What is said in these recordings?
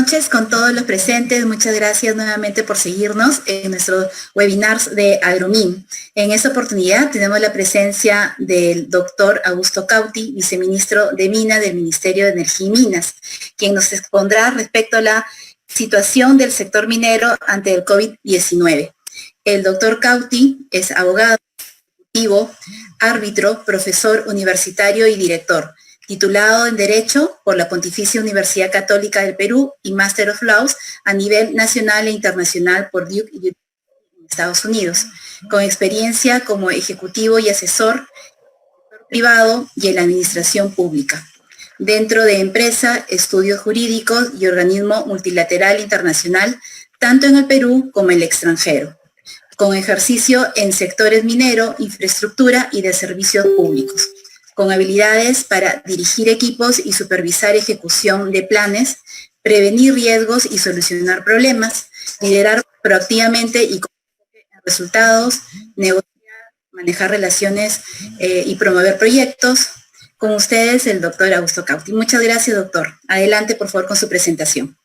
noches con todos los presentes. Muchas gracias nuevamente por seguirnos en nuestros webinars de Agromin. En esta oportunidad tenemos la presencia del doctor Augusto Cauti, viceministro de Minas del Ministerio de Energía y Minas, quien nos expondrá respecto a la situación del sector minero ante el COVID-19. El doctor Cauti es abogado, ejecutivo, árbitro, profesor universitario y director, titulado en Derecho por la Pontificia Universidad Católica del Perú y Master of Laws a nivel nacional e internacional por Duke University en Estados Unidos, con experiencia como ejecutivo y asesor privado y en la administración pública, dentro de empresa, estudios jurídicos y organismo multilateral internacional, tanto en el Perú como en el extranjero, con ejercicio en sectores minero, infraestructura y de servicios públicos, con habilidades para dirigir equipos y supervisar ejecución de planes, prevenir riesgos y solucionar problemas, liderar proactivamente y con resultados, negociar, manejar relaciones y promover proyectos. Con ustedes, el doctor Augusto Cauti. Muchas gracias, doctor. Adelante, por favor, con su presentación.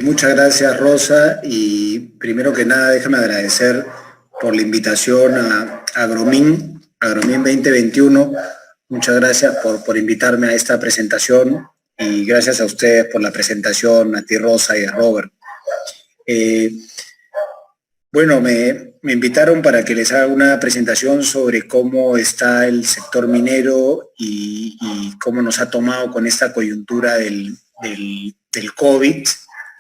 Muchas gracias, Rosa, y primero que nada déjame agradecer por la invitación a Agromin 2021. Muchas gracias por invitarme a esta presentación y gracias a ustedes por la presentación, a ti, Rosa, y a Robert. Bueno, me invitaron para que les haga una presentación sobre cómo está el sector minero y cómo nos ha tomado con esta coyuntura del COVID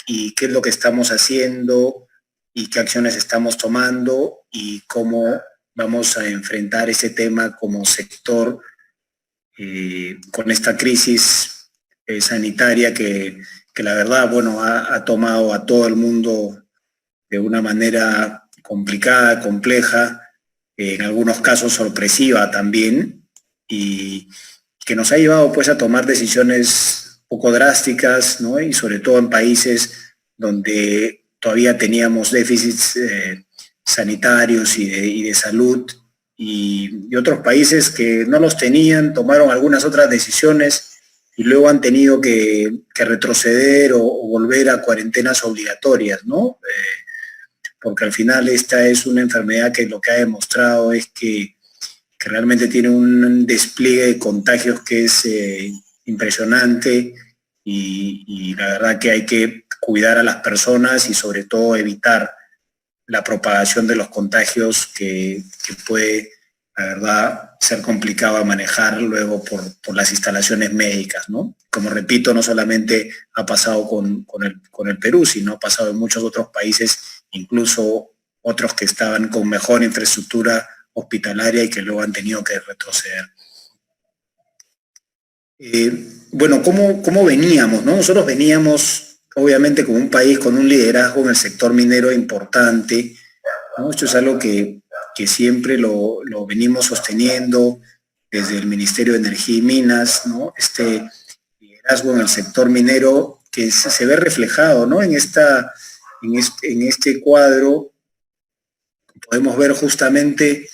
y qué es lo que estamos haciendo y qué acciones estamos tomando y cómo vamos a enfrentar ese tema como sector con esta crisis sanitaria que la verdad, bueno, ha tomado a todo el mundo de una manera complicada, compleja, en algunos casos sorpresiva también, y que nos ha llevado pues a tomar decisiones poco drásticas, ¿no? Y sobre todo en países donde todavía teníamos déficits sanitarios y de salud, y otros países que no los tenían, tomaron algunas otras decisiones y luego han tenido que retroceder o volver a cuarentenas obligatorias, ¿no? Porque al final esta es una enfermedad que lo que ha demostrado es que realmente tiene un despliegue de contagios que es impresionante y la verdad que hay que cuidar a las personas y sobre todo evitar la propagación de los contagios que puede, la verdad, ser complicado de manejar luego por las instalaciones médicas, ¿no? Como repito, no solamente ha pasado con el Perú, sino ha pasado en muchos otros países, incluso otros que estaban con mejor infraestructura hospitalaria y que luego han tenido que retroceder. Bueno, ¿cómo veníamos, no? Nosotros veníamos obviamente como un país con un liderazgo en el sector minero importante, ¿no? Esto es algo que siempre lo venimos sosteniendo desde el Ministerio de Energía y Minas, ¿no? Este liderazgo en el sector minero que se ve reflejado, ¿no? En este cuadro podemos ver justamente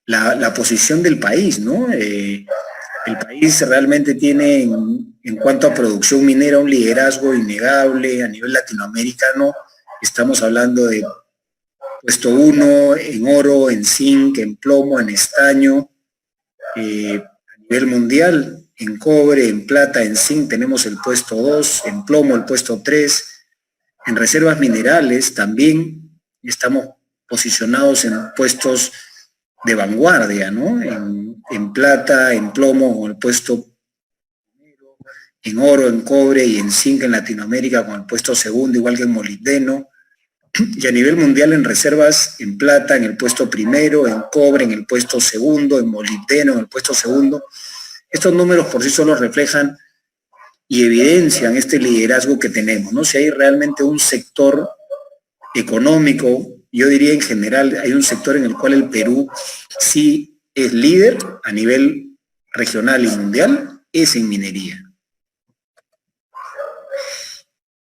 la posición del país, ¿no? El país realmente tiene, en cuanto a producción minera, un liderazgo innegable a nivel latinoamericano. Estamos hablando de puesto 1 en oro, en zinc, en plomo, en estaño. A nivel mundial, en cobre, en plata, en zinc tenemos el puesto 2, en plomo el puesto 3. En reservas minerales también estamos posicionados en puestos de vanguardia, ¿no? En plata, en plomo, con el puesto primero, en oro, en cobre y en zinc en Latinoamérica con el puesto segundo, igual que en molibdeno. Y a nivel mundial en reservas, en plata en el puesto primero, en cobre en el puesto segundo, en molibdeno en el puesto segundo. Estos números por sí solos reflejan y evidencian este liderazgo que tenemos, ¿no? Si hay realmente un sector económico, yo diría en general, hay un sector en el cual el Perú sí es líder a nivel regional y mundial, es en minería.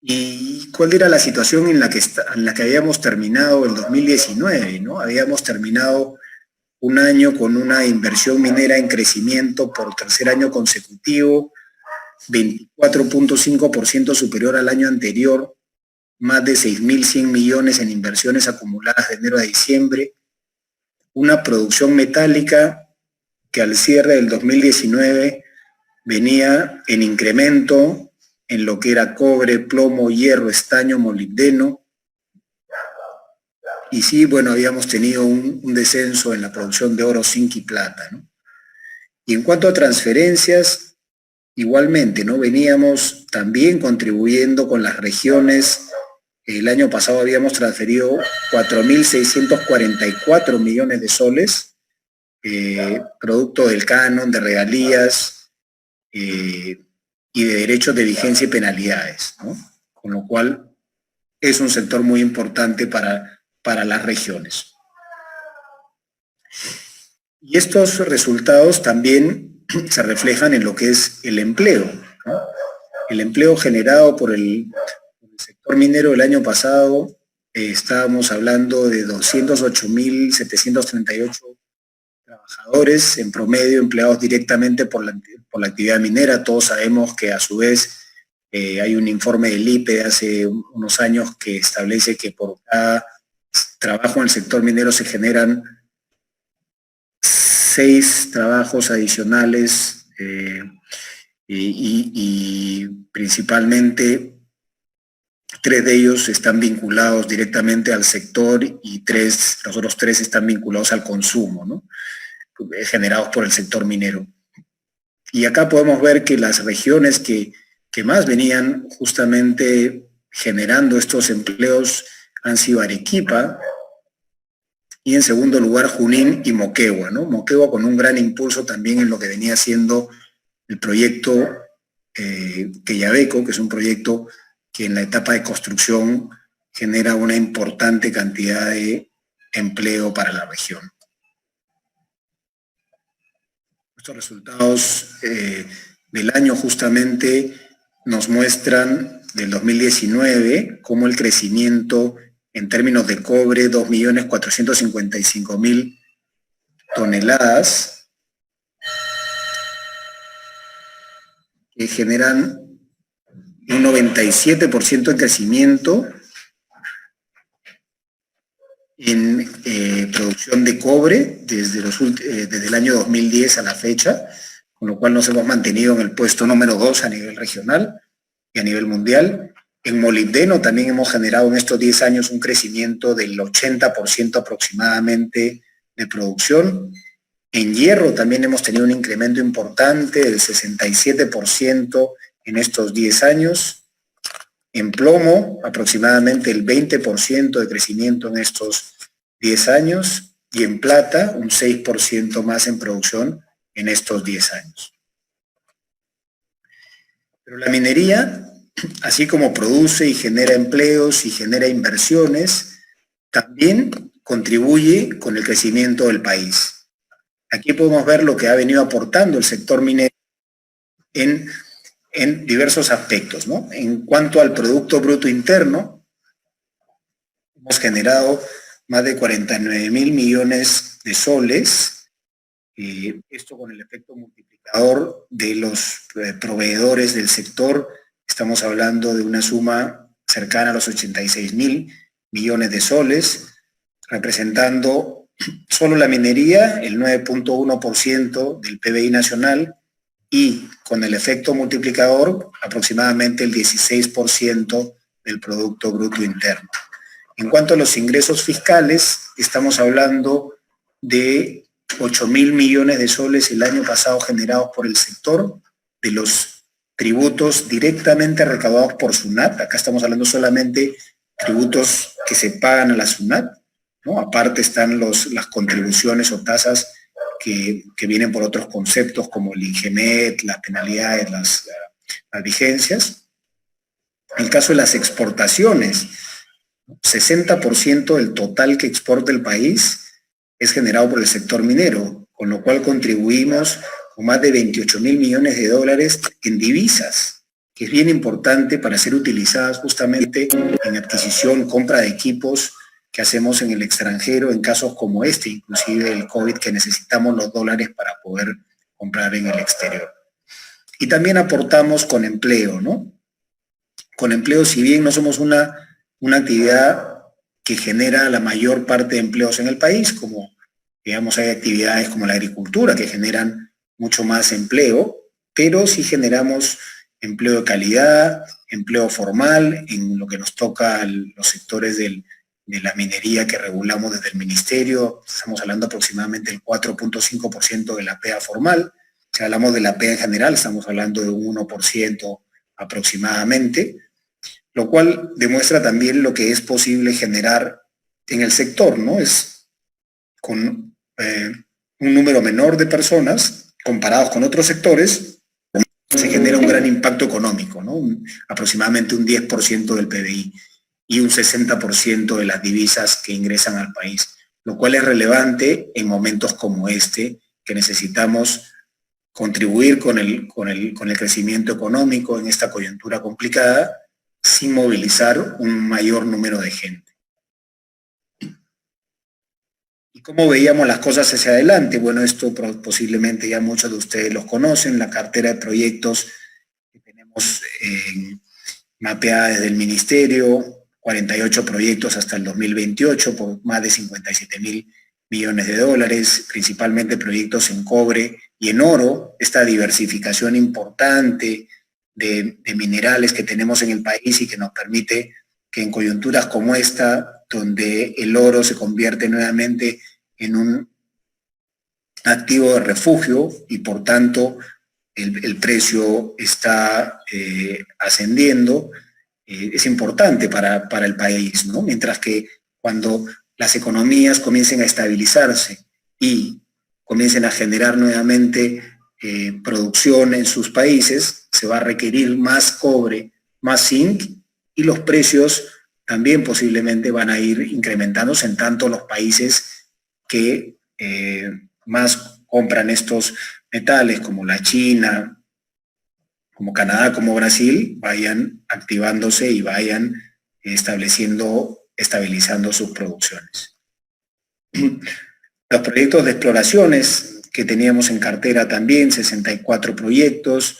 ¿Y cuál era la situación en la que habíamos terminado el 2019, ¿no? Habíamos terminado un año con una inversión minera en crecimiento por tercer año consecutivo, 24.5% superior al año anterior, más de 6.100 millones en inversiones acumuladas de enero a diciembre, una producción metálica que al cierre del 2019 venía en incremento en lo que era cobre, plomo, hierro, estaño, molibdeno. Y sí, bueno, habíamos tenido un descenso en la producción de oro, zinc y plata, ¿no? Y en cuanto a transferencias, igualmente, ¿no? Veníamos también contribuyendo con las regiones. El año pasado habíamos transferido 4.644 millones de soles, producto del canon, de regalías y de derechos de vigencia y penalidades, ¿no? Con lo cual es un sector muy importante para las regiones. Y estos resultados también se reflejan en lo que es el empleo, ¿no? El empleo generado por el sector minero el año pasado, estábamos hablando de 208.738 trabajadores en promedio empleados directamente por la actividad minera. Todos sabemos que a su vez hay un informe del IPE de hace unos años que establece que por cada trabajo en el sector minero se generan 6 trabajos adicionales y principalmente 3 de ellos están vinculados directamente al sector y los otros 3 están vinculados al consumo, ¿no? Generados por el sector minero. Y acá podemos ver que las regiones que más venían justamente generando estos empleos han sido Arequipa y en segundo lugar Junín y Moquegua, ¿no? Moquegua con un gran impulso también en lo que venía siendo el proyecto Quellaveco, que es un proyecto que en la etapa de construcción genera una importante cantidad de empleo para la región. Estos resultados del año justamente nos muestran del 2019 cómo el crecimiento en términos de cobre, 2.455.000 toneladas, que generan un 97% de crecimiento en producción de cobre desde el año 2010 a la fecha, con lo cual nos hemos mantenido en el puesto número 2 a nivel regional y a nivel mundial. En molibdeno también hemos generado en estos 10 años un crecimiento del 80% aproximadamente de producción. En hierro también hemos tenido un incremento importante del 67% en estos 10 años. En plomo, aproximadamente el 20% de crecimiento en estos 10 años. Y en plata, un 6% más en producción en estos 10 años. Pero la minería, así como produce y genera empleos y genera inversiones, también contribuye con el crecimiento del país. Aquí podemos ver lo que ha venido aportando el sector minero en diversos aspectos, ¿no? En cuanto al Producto Bruto Interno, hemos generado más de 49.000 millones de soles, esto con el efecto multiplicador de los proveedores del sector. Estamos hablando de una suma cercana a los 86.000 millones de soles, representando solo la minería el 9.1% del PBI nacional y con el efecto multiplicador aproximadamente el 16% del Producto Bruto Interno. En cuanto a los ingresos fiscales, estamos hablando de 8.000 millones de soles el año pasado generados por el sector, de los tributos directamente recaudados por SUNAT. Acá estamos hablando solamente tributos que se pagan a la SUNAT, ¿no? Aparte están las contribuciones o tasas que vienen por otros conceptos como el INGEMET, las penalidades, las vigencias. En el caso de las exportaciones, 60% del total que exporta el país es generado por el sector minero, con lo cual contribuimos con más de 28.000 millones de dólares en divisas, que es bien importante para ser utilizadas justamente en adquisición, compra de equipos que hacemos en el extranjero en casos como este, inclusive el COVID, que necesitamos los dólares para poder comprar en el exterior. Y también aportamos con empleo, ¿no? Con empleo, si bien no somos una actividad que genera la mayor parte de empleos en el país, como digamos hay actividades como la agricultura que generan mucho más empleo, pero sí generamos empleo de calidad, empleo formal, en lo que nos toca los sectores de la minería que regulamos desde el ministerio, estamos hablando aproximadamente del 4.5% de la PEA formal. Si hablamos de la PEA en general, estamos hablando de un 1% aproximadamente, lo cual demuestra también lo que es posible generar en el sector, ¿no? Es con un número menor de personas comparados con otros sectores, se genera un gran impacto económico, ¿no? Aproximadamente un 10% del PBI y un 60% de las divisas que ingresan al país, lo cual es relevante en momentos como este, que necesitamos contribuir con el crecimiento económico en esta coyuntura complicada sin movilizar un mayor número de gente. ¿Y cómo veíamos las cosas hacia adelante? Bueno, esto posiblemente ya muchos de ustedes los conocen, la cartera de proyectos que tenemos mapeada desde el Ministerio, 48 proyectos hasta el 2028 por más de 57.000 millones de dólares, principalmente proyectos en cobre y en oro, esta diversificación importante de minerales que tenemos en el país y que nos permite que en coyunturas como esta, donde el oro se convierte nuevamente en un activo de refugio y por tanto el precio está ascendiendo, es importante para el país, ¿no? Mientras que cuando las economías comiencen a estabilizarse y comiencen a generar nuevamente producción en sus países, se va a requerir más cobre, más zinc, y los precios también posiblemente van a ir incrementándose en tanto los países que más compran estos metales, como la China, como Canadá, como Brasil, vayan activándose y vayan estabilizando sus producciones. Los proyectos de exploraciones que teníamos en cartera también, 64 proyectos,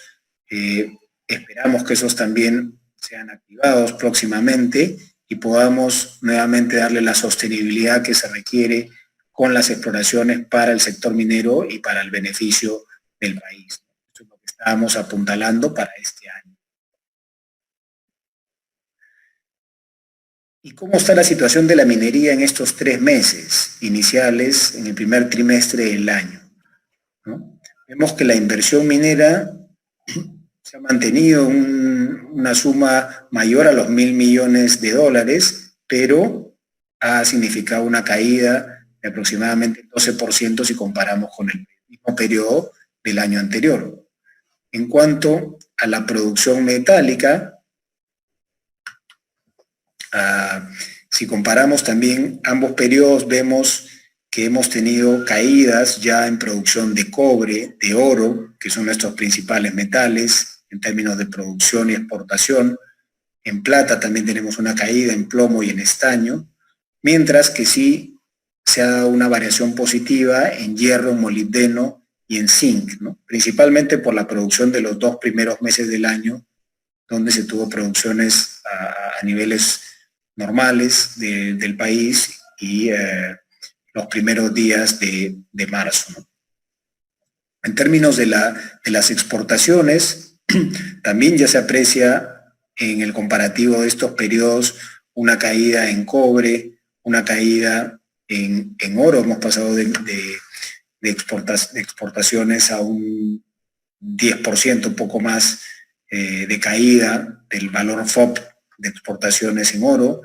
esperamos que esos también sean activados próximamente y podamos nuevamente darle la sostenibilidad que se requiere con las exploraciones para el sector minero y para el beneficio del país. Esto es lo que estábamos apuntalando para este año. ¿Y cómo está la situación de la minería en estos 3 meses iniciales, en el primer trimestre del año? ¿No? Vemos que la inversión minera se ha mantenido una suma mayor a los 1.000 millones de dólares, pero ha significado una caída de aproximadamente 12% si comparamos con el mismo periodo del año anterior. En cuanto a la producción metálica, si comparamos también ambos periodos, vemos que hemos tenido caídas ya en producción de cobre, de oro, que son nuestros principales metales en términos de producción y exportación. En plata también tenemos una caída, en plomo y en estaño, mientras que sí se ha dado una variación positiva en hierro, molibdeno y en zinc, ¿no? Principalmente por la producción de los 2 primeros meses del año, donde se tuvo producciones a niveles normales del país y los primeros días de marzo, ¿no? En términos de las exportaciones, también ya se aprecia en el comparativo de estos periodos una caída en cobre, una caída en oro. Hemos pasado de exportaciones a un 10%, un poco más de caída del valor FOB de exportaciones en oro.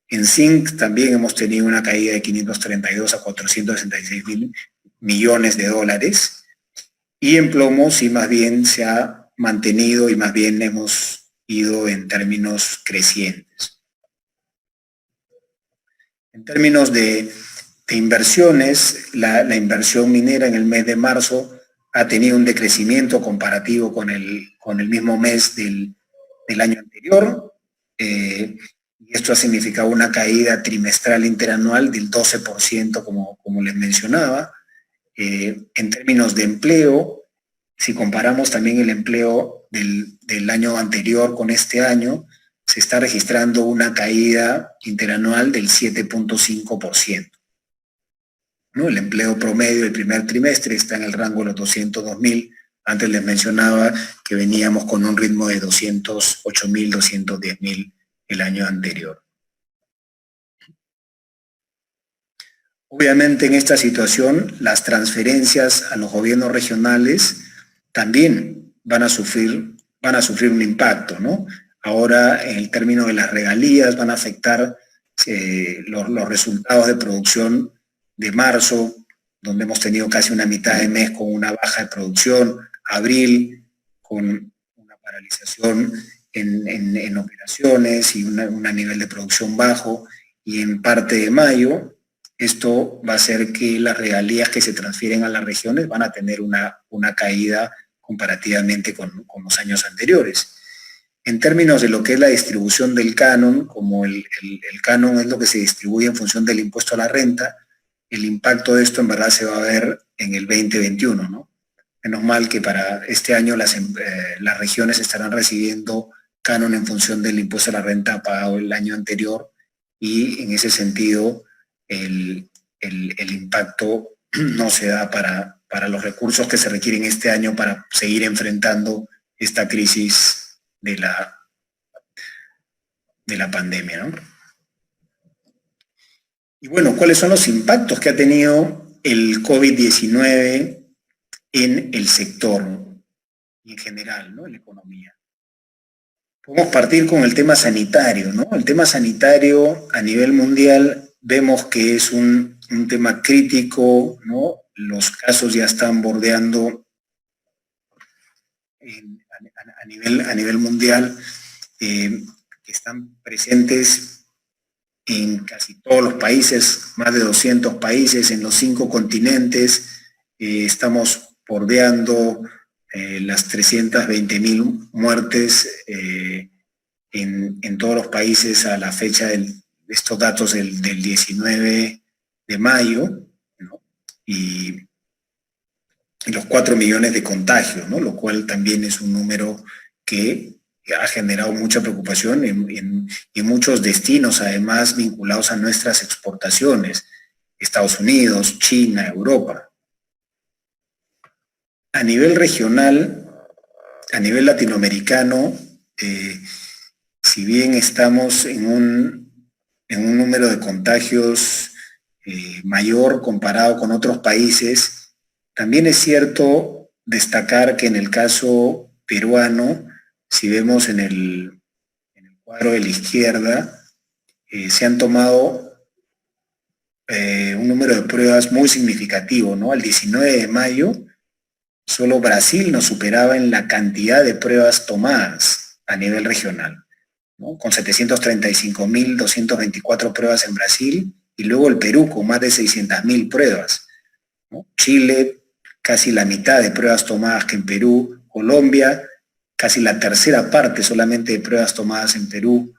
En zinc también hemos tenido una caída de 532 a 466.000 millones de dólares. Y en plomo sí más bien se ha mantenido y más bien hemos ido en términos crecientes. En términos de inversiones, la inversión minera en el mes de marzo ha tenido un decrecimiento comparativo con el mismo mes del año anterior. Y esto ha significado una caída trimestral interanual del 12%, como les mencionaba. En términos de empleo, si comparamos también el empleo del año anterior con este año, se está registrando una caída interanual del 7.5%. ¿No? El empleo promedio del primer trimestre está en el rango de los 202.000. Antes les mencionaba que veníamos con un ritmo de 208.000, 210.000 el año anterior. Obviamente en esta situación las transferencias a los gobiernos regionales también van a sufrir un impacto, ¿no? Ahora en el término de las regalías van a afectar los resultados de producción de marzo, donde hemos tenido casi una mitad de mes con una baja de producción, abril con una paralización en operaciones y un nivel de producción bajo, y en parte de mayo esto va a hacer que las regalías que se transfieren a las regiones van a tener una caída comparativamente con los años anteriores. En términos de lo que es la distribución del canon, como el canon es lo que se distribuye en función del impuesto a la renta, el impacto de esto en verdad se va a ver en el 2021, ¿no? Menos mal que para este año las regiones estarán recibiendo canon en función del impuesto a la renta pagado el año anterior, y en ese sentido el impacto no se da para los recursos que se requieren este año para seguir enfrentando esta crisis de la pandemia, ¿no? Y bueno, ¿cuáles son los impactos que ha tenido el COVID-19 en el sector y en general, ¿no? En la economía? Podemos partir con el tema sanitario, ¿no? El tema sanitario a nivel mundial vemos que es un tema crítico, ¿no? Los casos ya están bordeando a nivel mundial, están presentes en casi todos los países, más de 200 países en los 5 continentes. Estamos bordeando las 320.000 muertes en todos los países a la fecha de estos datos del 19 de mayo, ¿no? Y los 4 millones de contagios, ¿no? Lo cual también es un número que ha generado mucha preocupación en muchos destinos, además vinculados a nuestras exportaciones, Estados Unidos, China, Europa. A nivel regional, a nivel latinoamericano, si bien estamos en un número de contagios mayor comparado con otros países, también es cierto destacar que en el caso peruano, si vemos en el cuadro de la izquierda, se han tomado un número de pruebas muy significativo, ¿no? Al 19 de mayo, solo Brasil nos superaba en la cantidad de pruebas tomadas a nivel regional, ¿no? Con 735.224 pruebas en Brasil, y luego el Perú con más de 600.000 pruebas, ¿no? Chile, casi la mitad de pruebas tomadas que en Perú. Colombia, casi la tercera parte solamente de pruebas tomadas en Perú.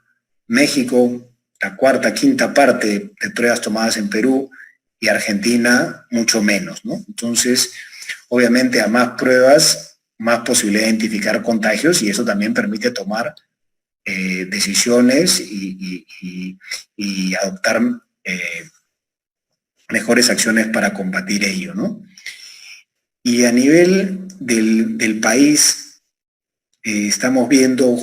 México, la cuarta, quinta parte de pruebas tomadas en Perú, y Argentina mucho menos, ¿no? Entonces, obviamente a más pruebas, más posibilidad de identificar contagios, y eso también permite tomar decisiones y adoptar mejores acciones para combatir ello, ¿no? Y a nivel del país, estamos viendo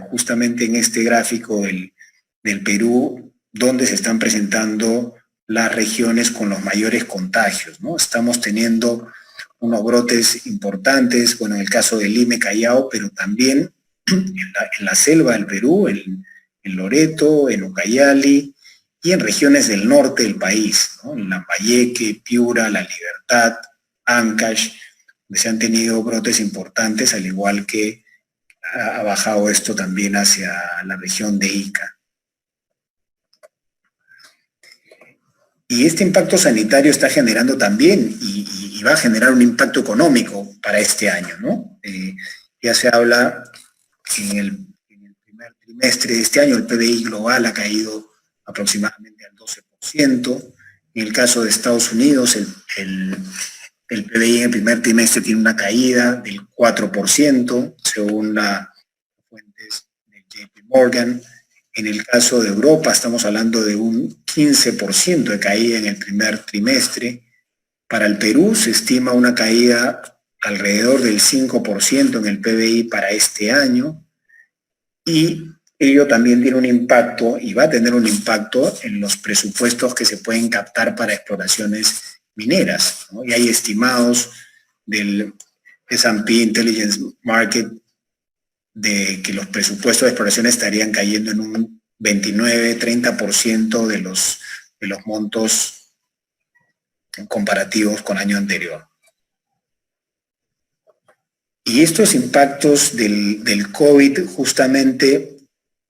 justamente en este gráfico del Perú, donde se están presentando las regiones con los mayores contagios, ¿no? Estamos teniendo unos brotes importantes, bueno, en el caso del Lima, Callao, pero también en la selva del Perú, en Loreto, en Ucayali, y en regiones del norte del país, ¿no? En Lambayeque, Piura, La Libertad, Ancash, donde se han tenido brotes importantes, al igual que ha bajado esto también hacia la región de Ica. Y este impacto sanitario está generando también, y va a generar un impacto económico para este año, ¿no? Ya se habla en el primer trimestre de este año, el PBI global ha caído aproximadamente al 12%. En el caso de Estados Unidos, el PBI en el primer trimestre tiene una caída del 4%, según las fuentes de JP Morgan. En el caso de Europa estamos hablando de un 15% de caída en el primer trimestre. Para el Perú se estima una caída alrededor del 5% en el PBI para este año, y ello también tiene un impacto y va a tener un impacto en los presupuestos que se pueden captar para exploraciones mineras, ¿no? Y hay estimados del S&P Intelligence Market de que los presupuestos de exploración estarían cayendo en un 29-30% de los montos comparativos con año anterior. Y estos impactos del COVID justamente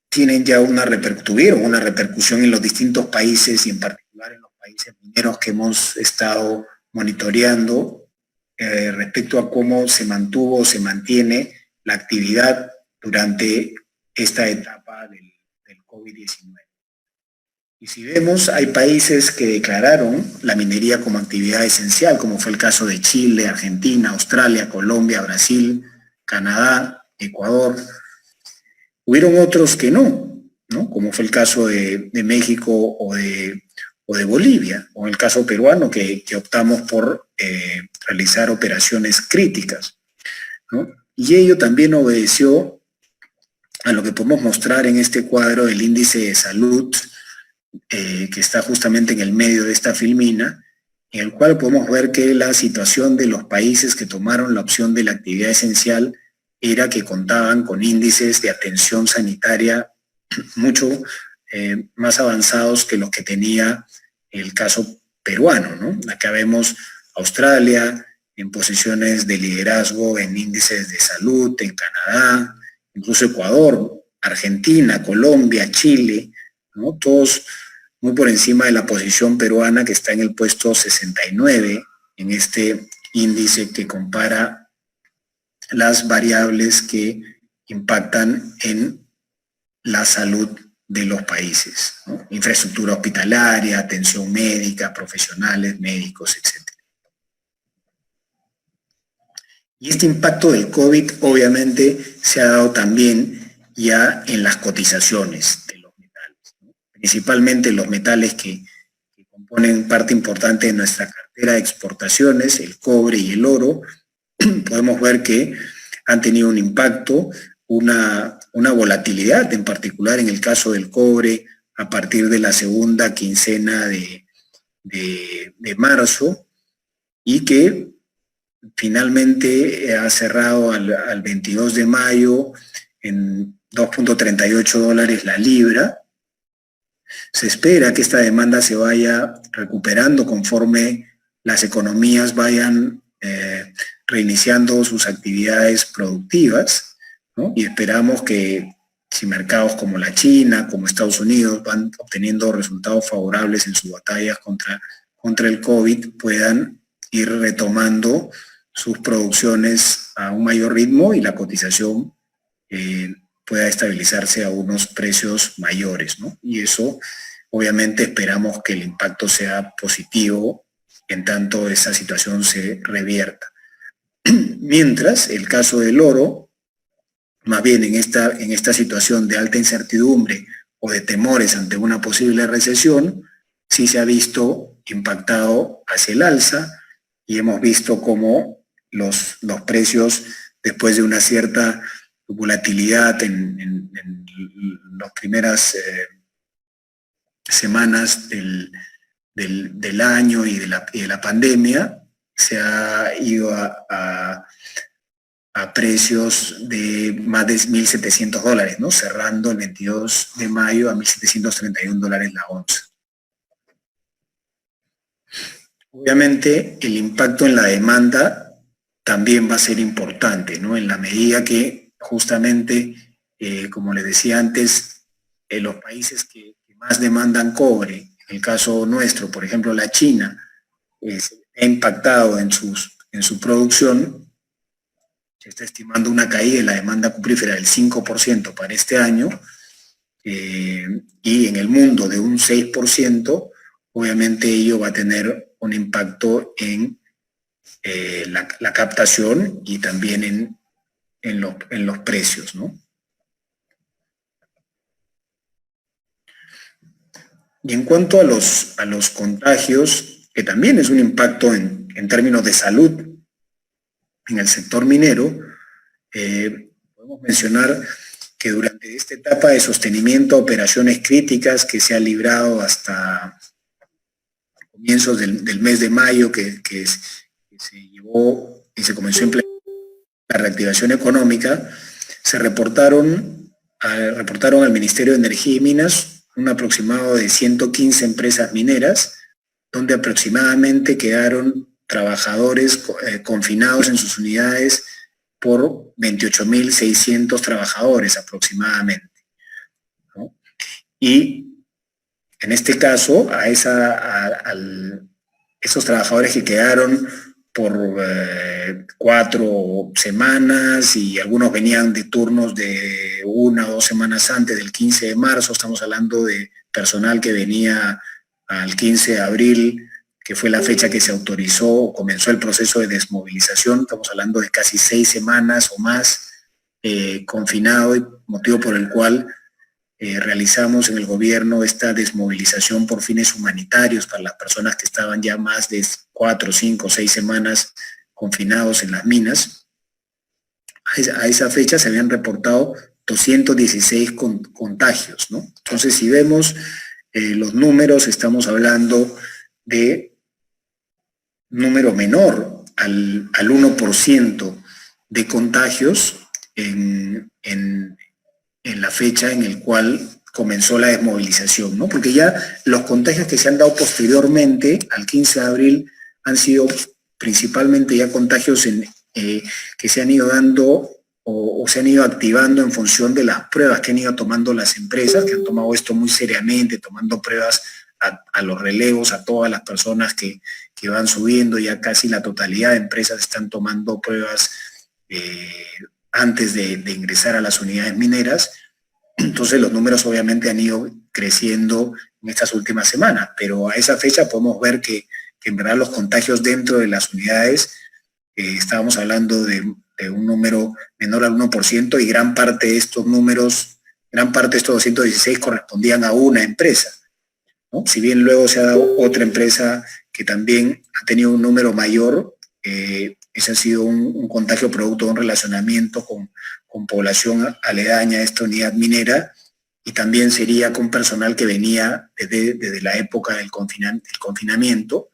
tuvieron una repercusión en los distintos países y en particular en los países mineros que hemos estado monitoreando respecto a cómo se mantuvo o se mantiene la actividad durante esta etapa del COVID-19. Y si vemos, hay países que declararon la minería como actividad esencial, como fue el caso de Chile, Argentina, Australia, Colombia, Brasil, Canadá, Ecuador. Hubieron otros que no, como fue el caso de México o de Bolivia, o en el caso peruano que optamos por realizar operaciones críticas, ¿no? Y ello también obedeció a lo que podemos mostrar en este cuadro del índice de salud que está justamente en el medio de esta filmina, en el cual podemos ver que la situación de los países que tomaron la opción de la actividad esencial era que contaban con índices de atención sanitaria mucho más avanzados que los que tenía el caso peruano, ¿no? Acá vemos Australia en posiciones de liderazgo en índices de salud, en Canadá, incluso Ecuador, Argentina, Colombia, Chile, ¿no? Todos muy por encima de la posición peruana, que está en el puesto 69 en este índice que compara las variables que impactan en la salud de los países, ¿no? Infraestructura hospitalaria, atención médica, profesionales, médicos, etc. Y este impacto del COVID obviamente se ha dado también ya en las cotizaciones de los metales, ¿no? Principalmente los metales que componen parte importante de nuestra cartera de exportaciones, el cobre y el oro. Podemos ver que han tenido un impacto, una volatilidad, en particular en el caso del cobre, a partir de la segunda quincena de marzo, y que finalmente ha cerrado al 22 de mayo en $2.38 la libra. Se espera que esta demanda se vaya recuperando conforme las economías vayan reiniciando sus actividades productivas, ¿no? Y esperamos que si mercados como la China, como Estados Unidos van obteniendo resultados favorables en sus batallas contra el COVID, puedan ir retomando sus producciones a un mayor ritmo y la cotización pueda estabilizarse a unos precios mayores, ¿no? Y eso, obviamente, esperamos que el impacto sea positivo en tanto esa situación se revierta. Mientras, el caso del oro, más bien en esta situación de alta incertidumbre o de temores ante una posible recesión, sí se ha visto impactado hacia el alza, y hemos visto cómo los precios, después de una cierta volatilidad en las primeras semanas del año y de la pandemia, se ha ido a precios de más de $1.700, ¿no? Cerrando el 22 de mayo a $1.731 la onza. Obviamente, el impacto en la demanda también va a ser importante, ¿no? En la medida que justamente, como les decía antes, los países que más demandan cobre, en el caso nuestro, por ejemplo, la China, se ha impactado en su producción. Se está estimando una caída en la demanda cuprífera del 5% para este año, y en el mundo de un 6%, obviamente ello va a tener un impacto en la captación y también en los precios, ¿no? Y en cuanto a los contagios, que también es un impacto en términos de salud en el sector minero, podemos mencionar que durante esta etapa de sostenimiento a operaciones críticas que se ha librado hasta comienzos del mes de mayo, que se llevó y se comenzó a implementar la reactivación económica, se reportaron al Ministerio de Energía y Minas un aproximado de 115 empresas mineras, donde aproximadamente quedaron trabajadores confinados en sus unidades por 28.600 trabajadores aproximadamente, ¿no? Y en este caso, esos trabajadores que quedaron por 4 semanas y algunos venían de turnos de 1 o 2 semanas antes del 15 de marzo, estamos hablando de personal que venía al 15 de abril, que fue la fecha que se autorizó, comenzó el proceso de desmovilización, estamos hablando de casi 6 semanas o más confinado, y motivo por el cual realizamos en el gobierno esta desmovilización por fines humanitarios para las personas que estaban ya más de 4, 5, 6 semanas confinados en las minas. A esa fecha se habían reportado 216 contagios, ¿no? Entonces, si vemos los números, estamos hablando de número menor al 1% de contagios en la fecha en el cual comenzó la desmovilización, ¿no? Porque ya los contagios que se han dado posteriormente al 15 de abril han sido principalmente ya contagios que se han ido dando o se han ido activando en función de las pruebas que han ido tomando las empresas, que han tomado esto muy seriamente, tomando pruebas a los relevos, a todas las personas que van subiendo, ya casi la totalidad de empresas están tomando pruebas antes de ingresar a las unidades mineras. Entonces los números obviamente han ido creciendo en estas últimas semanas, pero a esa fecha podemos ver que en verdad los contagios dentro de las unidades, estábamos hablando de un número menor al 1%, y gran parte de estos números, gran parte de estos 216 correspondían a una empresa, ¿no? Si bien luego se ha dado otra empresa que también ha tenido un número mayor, ese ha sido un contagio producto de un relacionamiento con población aledaña a esta unidad minera, y también sería con personal que venía desde la época del confinamiento,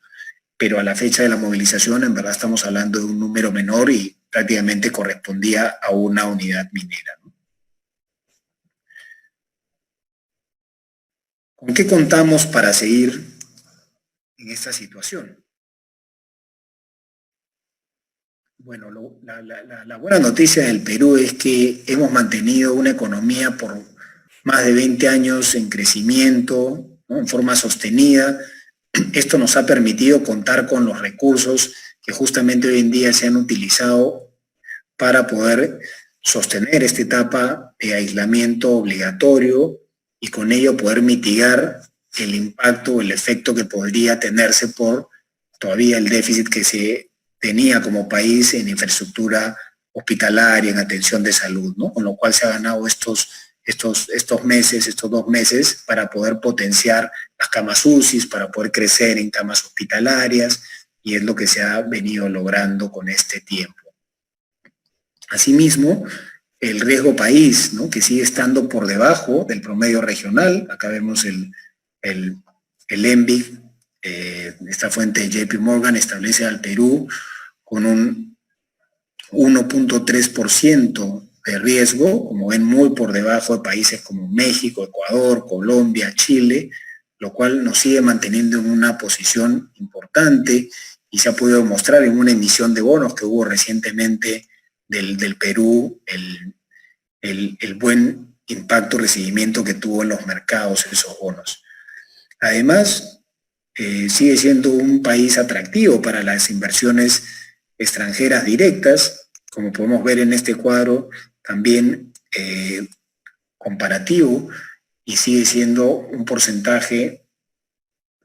pero a la fecha de la movilización en verdad estamos hablando de un número menor y prácticamente correspondía a una unidad minera, ¿no? ¿Con qué contamos para seguir en esta situación? Bueno, la buena noticia del Perú es que hemos mantenido una economía por más de 20 años en crecimiento, ¿no?, en forma sostenida. Esto nos ha permitido contar con los recursos que justamente hoy en día se han utilizado para poder sostener esta etapa de aislamiento obligatorio y con ello poder mitigar el impacto o el efecto que podría tenerse por todavía el déficit que se tenía como país en infraestructura hospitalaria, en atención de salud, ¿no? Con lo cual se ha ganado estos 2 meses, para poder potenciar las camas UCI, para poder crecer en camas hospitalarias, y es lo que se ha venido logrando con este tiempo. Asimismo, el riesgo país, ¿no?, que sigue estando por debajo del promedio regional. Acá vemos el ENVIC, esta fuente de JP Morgan establece al Perú con un 1.3% de riesgo, como ven, muy por debajo de países como México, Ecuador, Colombia, Chile, lo cual nos sigue manteniendo en una posición importante, y se ha podido demostrar en una emisión de bonos que hubo recientemente del Perú, el buen impacto, recibimiento que tuvo en los mercados esos bonos. Además, sigue siendo un país atractivo para las inversiones extranjeras directas, como podemos ver en este cuadro, también comparativo, y sigue siendo un porcentaje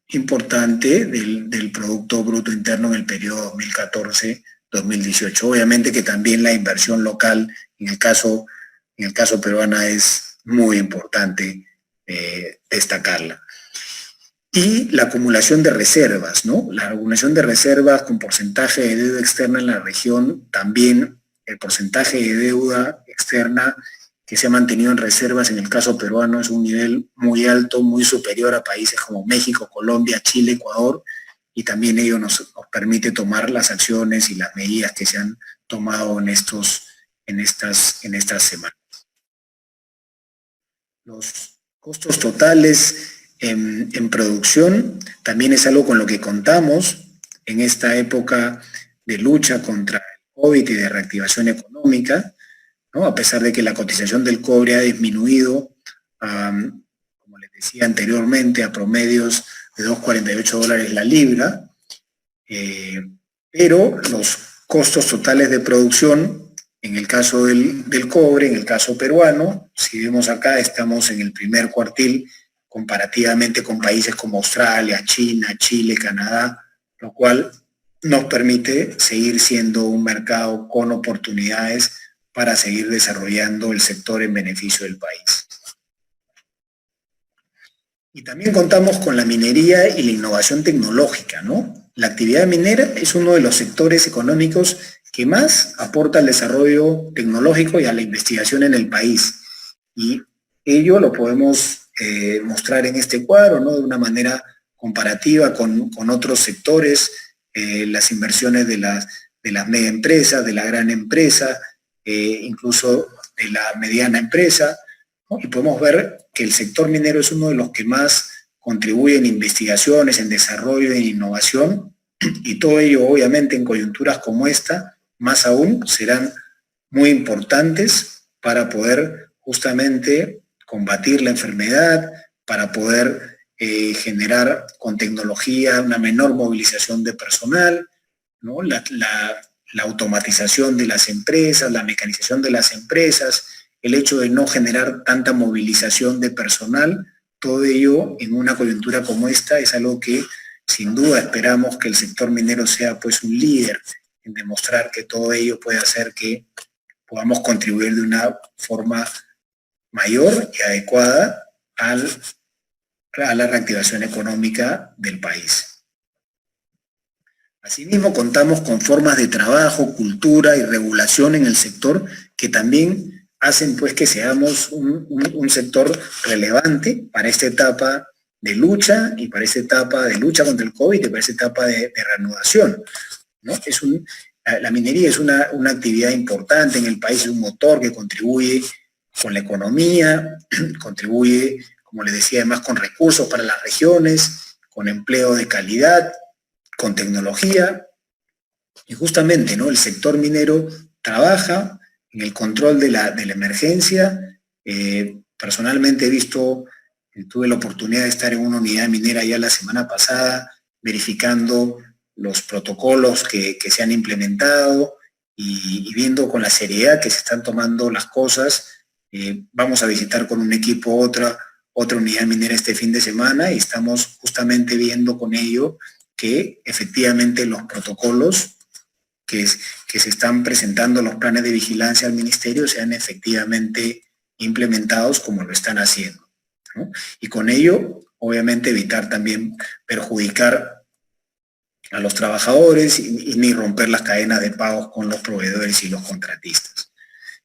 importante del Producto Bruto Interno en el periodo 2014-2018. Obviamente que también la inversión local, en el caso peruana, es muy importante destacarla. Y la acumulación de reservas, ¿no? La acumulación de reservas con porcentaje de deuda externa en la región, también el porcentaje de deuda externa que se ha mantenido en reservas en el caso peruano es un nivel muy alto, muy superior a países como México, Colombia, Chile, Ecuador, y también ello nos permite tomar las acciones y las medidas que se han tomado en estas semanas. Los costos totales en producción también es algo con lo que contamos en esta época de lucha contra el COVID y de reactivación económica, ¿no? A pesar de que la cotización del cobre ha disminuido, como les decía anteriormente, a promedios de $2.48 la libra, pero los costos totales de producción, en el caso del cobre, en el caso peruano, si vemos acá, estamos en el primer cuartil comparativamente con países como Australia, China, Chile, Canadá, lo cual nos permite seguir siendo un mercado con oportunidades para seguir desarrollando el sector en beneficio del país. Y también contamos con la minería y la innovación tecnológica, ¿no? La actividad minera es uno de los sectores económicos que más aporta al desarrollo tecnológico y a la investigación en el país. Y ello lo podemos mostrar en este cuadro, ¿no? De una manera comparativa con otros sectores, las inversiones de las mega empresas, de la gran empresa, incluso de la mediana empresa, ¿no? Y podemos ver que el sector minero es uno de los que más contribuye en investigaciones, en desarrollo, en innovación, y todo ello obviamente en coyunturas como esta, más aún serán muy importantes para poder justamente combatir la enfermedad, para poder generar con tecnología una menor movilización de personal, ¿no? La automatización de las empresas, la mecanización de las empresas, el hecho de no generar tanta movilización de personal, todo ello en una coyuntura como esta es algo que sin duda esperamos que el sector minero sea pues un líder en demostrar que todo ello puede hacer que podamos contribuir de una forma mayor y adecuada a la reactivación económica del país. Asimismo, contamos con formas de trabajo, cultura y regulación en el sector que también hacen pues que seamos un sector relevante para esta etapa de lucha y para esta etapa de lucha contra el COVID y para esta etapa de reanudación, ¿no? La minería es una actividad importante en el país, es un motor que contribuye con la economía, contribuye, como les decía, además con recursos para las regiones, con empleo de calidad, con tecnología, y justamente, ¿no? El sector minero trabaja en el control de la emergencia. Personalmente he visto, tuve la oportunidad de estar en una unidad minera ya la semana pasada, verificando los protocolos que se han implementado y viendo con la seriedad que se están tomando las cosas. Vamos a visitar con un equipo otra unidad minera este fin de semana y estamos justamente viendo con ello que efectivamente los protocolos que se están presentando, los planes de vigilancia al ministerio, sean efectivamente implementados como lo están haciendo, ¿no? Y con ello, obviamente, evitar también perjudicar a los trabajadores y ni romper las cadenas de pagos con los proveedores y los contratistas.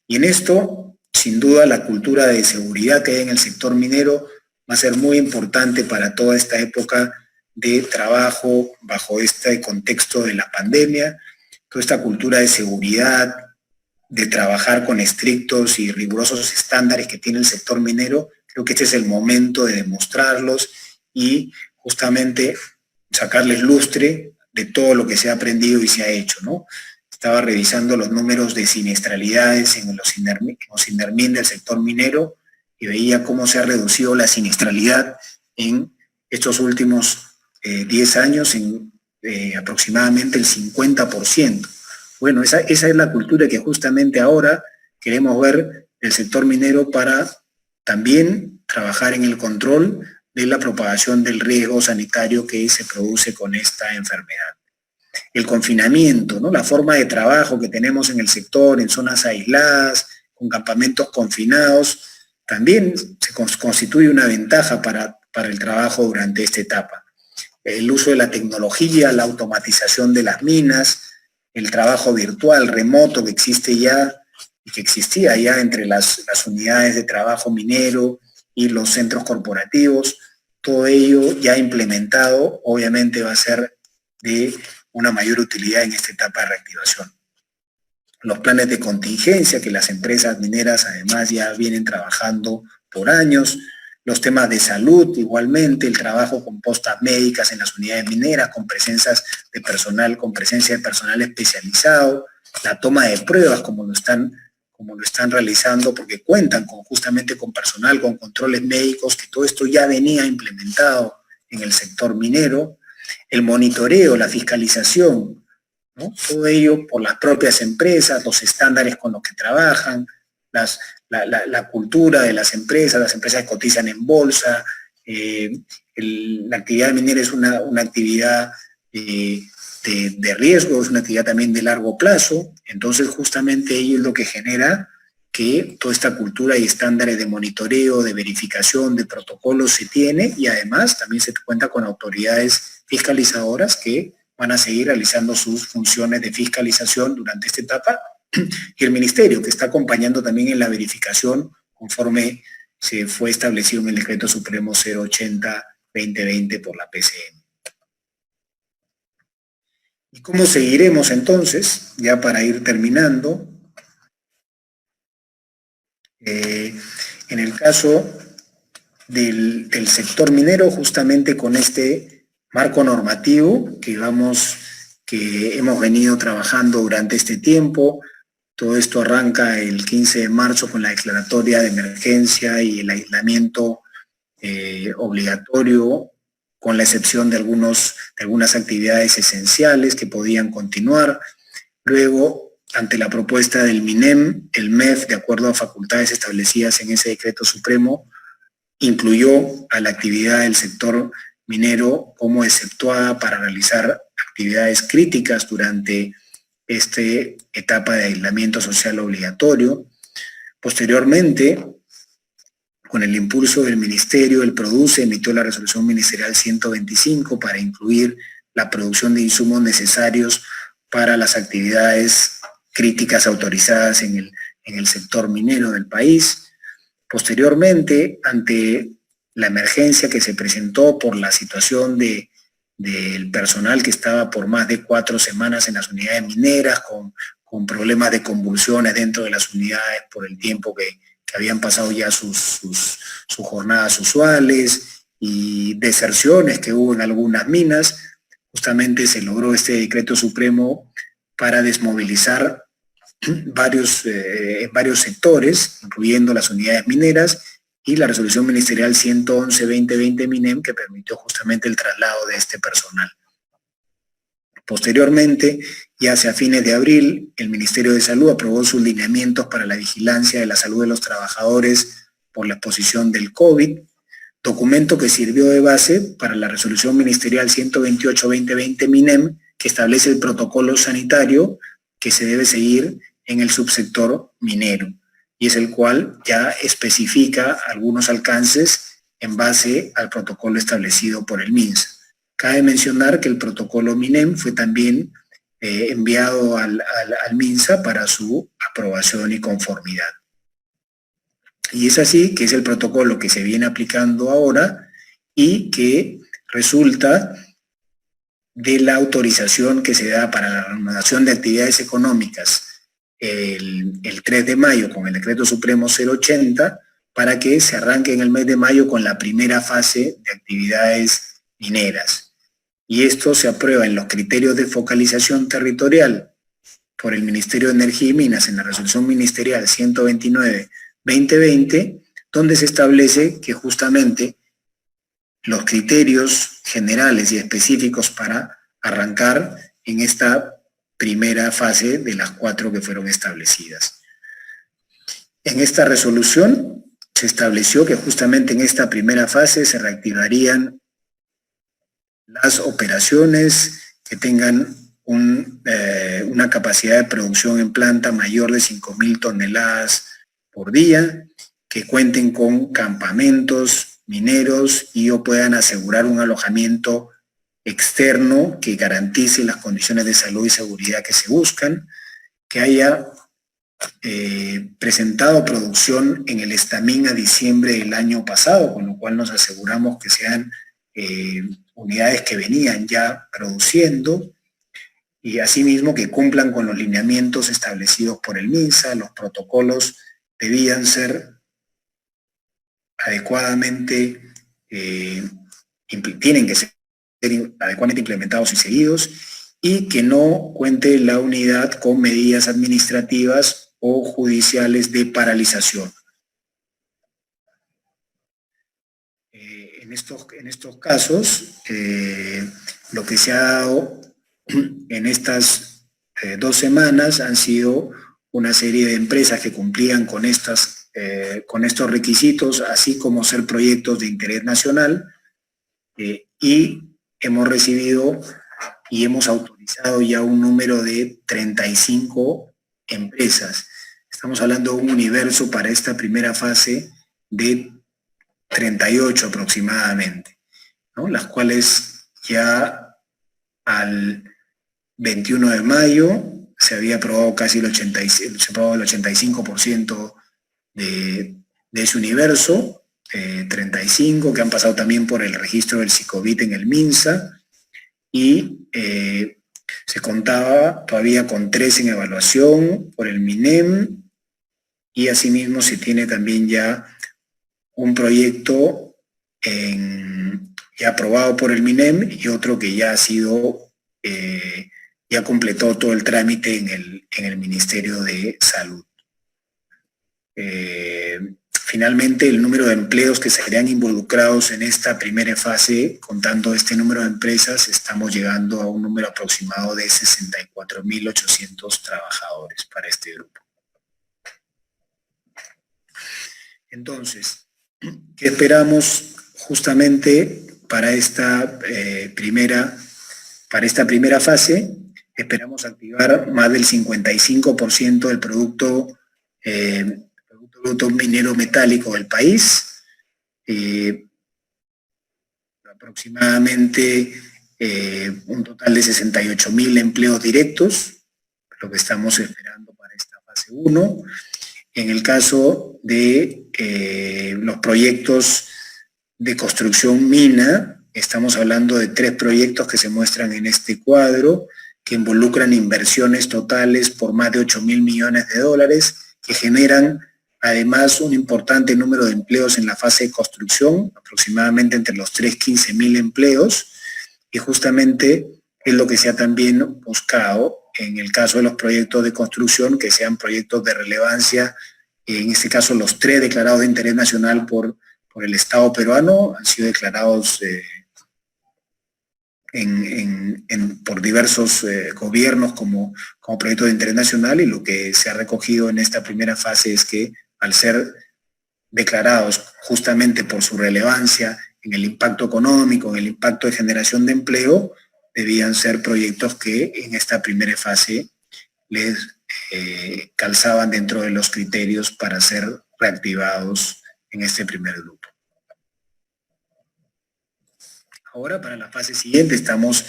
Y en esto, sin duda, la cultura de seguridad que hay en el sector minero va a ser muy importante para toda esta época de trabajo bajo este contexto de la pandemia. Toda esta cultura de seguridad, de trabajar con estrictos y rigurosos estándares que tiene el sector minero, creo que este es el momento de demostrarlos y justamente sacarles lustre de todo lo que se ha aprendido y se ha hecho, ¿no? Estaba revisando los números de siniestralidades en los Indermin del sector minero y veía cómo se ha reducido la siniestralidad en estos últimos 10 años en aproximadamente el 50%. Bueno, esa es la cultura que justamente ahora queremos ver el sector minero para también trabajar en el control de la propagación del riesgo sanitario que se produce con esta enfermedad. El confinamiento, ¿no? La forma de trabajo que tenemos en el sector, en zonas aisladas, con campamentos confinados, también se constituye una ventaja para el trabajo durante esta etapa. El uso de la tecnología, la automatización de las minas, el trabajo virtual, remoto que existe ya y que existía ya entre las unidades de trabajo minero y los centros corporativos, todo ello ya implementado, obviamente va a ser de una mayor utilidad en esta etapa de reactivación. Los planes de contingencia que las empresas mineras además ya vienen trabajando por años, los temas de salud igualmente, el trabajo con postas médicas en las unidades mineras, con presencia de personal especializado, la toma de pruebas como lo están realizando, porque cuentan justamente con personal, con controles médicos, que todo esto ya venía implementado en el sector minero, el monitoreo, la fiscalización, ¿no? Todo ello por las propias empresas, los estándares con los que trabajan, la cultura de las empresas que cotizan en bolsa, la actividad minera es una actividad de riesgo, es una actividad también de largo plazo, entonces justamente ello es lo que genera que toda esta cultura y estándares de monitoreo, de verificación, de protocolos se tiene, y además también se cuenta con autoridades fiscalizadoras que van a seguir realizando sus funciones de fiscalización durante esta etapa, y el Ministerio, que está acompañando también en la verificación conforme se fue establecido en el Decreto Supremo 080-2020 por la PCM. ¿Y cómo seguiremos entonces? Ya para ir terminando. En el caso del sector minero, justamente con este marco normativo que hemos venido trabajando durante este tiempo. Todo esto arranca el 15 de marzo con la declaratoria de emergencia y el aislamiento obligatorio, con la excepción de algunas actividades esenciales que podían continuar. Luego, ante la propuesta del MINEM, el MEF, de acuerdo a facultades establecidas en ese decreto supremo, incluyó a la actividad del sector minero como exceptuada para realizar actividades críticas durante esta etapa de aislamiento social obligatorio. Posteriormente, con el impulso del Ministerio, el PRODUCE emitió la resolución ministerial 125 para incluir la producción de insumos necesarios para las actividades críticas autorizadas en el sector minero del país. Posteriormente, ante la emergencia que se presentó por la situación del personal que estaba por más de 4 semanas en las unidades mineras, con problemas de convulsiones dentro de las unidades por el tiempo que habían pasado ya sus jornadas usuales y deserciones que hubo en algunas minas, justamente se logró este decreto supremo para desmovilizar varios sectores, incluyendo las unidades mineras, y la resolución ministerial 111-2020 MINEM, que permitió justamente el traslado de este personal. Posteriormente, ya hacia fines de abril, el Ministerio de Salud aprobó sus lineamientos para la vigilancia de la salud de los trabajadores por la exposición del COVID, documento que sirvió de base para la resolución ministerial 128-2020 MINEM, que establece el protocolo sanitario que se debe seguir en el subsector minero, y es el cual ya especifica algunos alcances en base al protocolo establecido por el MINSA. Cabe mencionar que el protocolo MINEM fue también enviado al MINSA para su aprobación y conformidad. Y es así que es el protocolo que se viene aplicando ahora y que resulta de la autorización que se da para la reanudación de actividades económicas el 3 de mayo con el Decreto Supremo 080, para que se arranque en el mes de mayo con la primera fase de actividades mineras. Y esto se aprueba en los criterios de focalización territorial por el Ministerio de Energía y Minas en la resolución ministerial 129-2020, donde se establece que justamente los criterios generales y específicos para arrancar en esta primera fase de las 4 que fueron establecidas. En esta resolución se estableció que justamente en esta primera fase se reactivarían las operaciones que tengan una capacidad de producción en planta mayor de 5.000 toneladas por día, que cuenten con campamentos mineros y o puedan asegurar un alojamiento externo que garantice las condiciones de salud y seguridad que se buscan, que haya presentado producción en el estamín a diciembre del año pasado, con lo cual nos aseguramos que sean unidades que venían ya produciendo, y asimismo que cumplan con los lineamientos establecidos por el MINSA. Los protocolos debían ser adecuadamente, tienen que ser adecuadamente implementados y seguidos, y que no cuente la unidad con medidas administrativas o judiciales de paralización. En estos casos, lo que se ha dado en estas 2 semanas han sido una serie de empresas que cumplían con estos requisitos, así como ser proyectos de interés nacional, y hemos recibido y hemos autorizado ya un número de 35 empresas. Estamos hablando de un universo para esta primera fase de 38 aproximadamente, ¿no? Las cuales ya al 21 de mayo se había aprobado casi el 85% de ese universo, 35 que han pasado también por el registro del SICOVID en el MINSA, y se contaba todavía con 3 en evaluación por el MINEM, y asimismo se tiene también ya un proyecto ya aprobado por el MINEM y otro que ya ha sido, ya completó todo el trámite en el Ministerio de Salud. Finalmente, el número de empleos que serían involucrados en esta primera fase, contando este número de empresas, estamos llegando a un número aproximado de 64.800 trabajadores para este grupo. Entonces, ¿qué esperamos justamente para esta primera fase? Esperamos activar más del 55% del Producto Bruto Minero Metálico del país, aproximadamente un total de 68.000 empleos directos, lo que estamos esperando para esta fase 1. En el caso de los proyectos de construcción mina, estamos hablando de 3 proyectos que se muestran en este cuadro, que involucran inversiones totales por más de 8.000 millones de dólares, que generan además un importante número de empleos en la fase de construcción, aproximadamente entre los 15.000 empleos, y justamente es lo que se ha también buscado en el caso de los proyectos de construcción, que sean proyectos de relevancia. En este caso, los 3 declarados de interés nacional por el Estado peruano han sido declarados por diversos gobiernos como proyectos de interés nacional, y lo que se ha recogido en esta primera fase es que al ser declarados justamente por su relevancia en el impacto económico, en el impacto de generación de empleo, debían ser proyectos que en esta primera fase les calzaban dentro de los criterios para ser reactivados en este primer grupo. Ahora, para la fase siguiente, estamos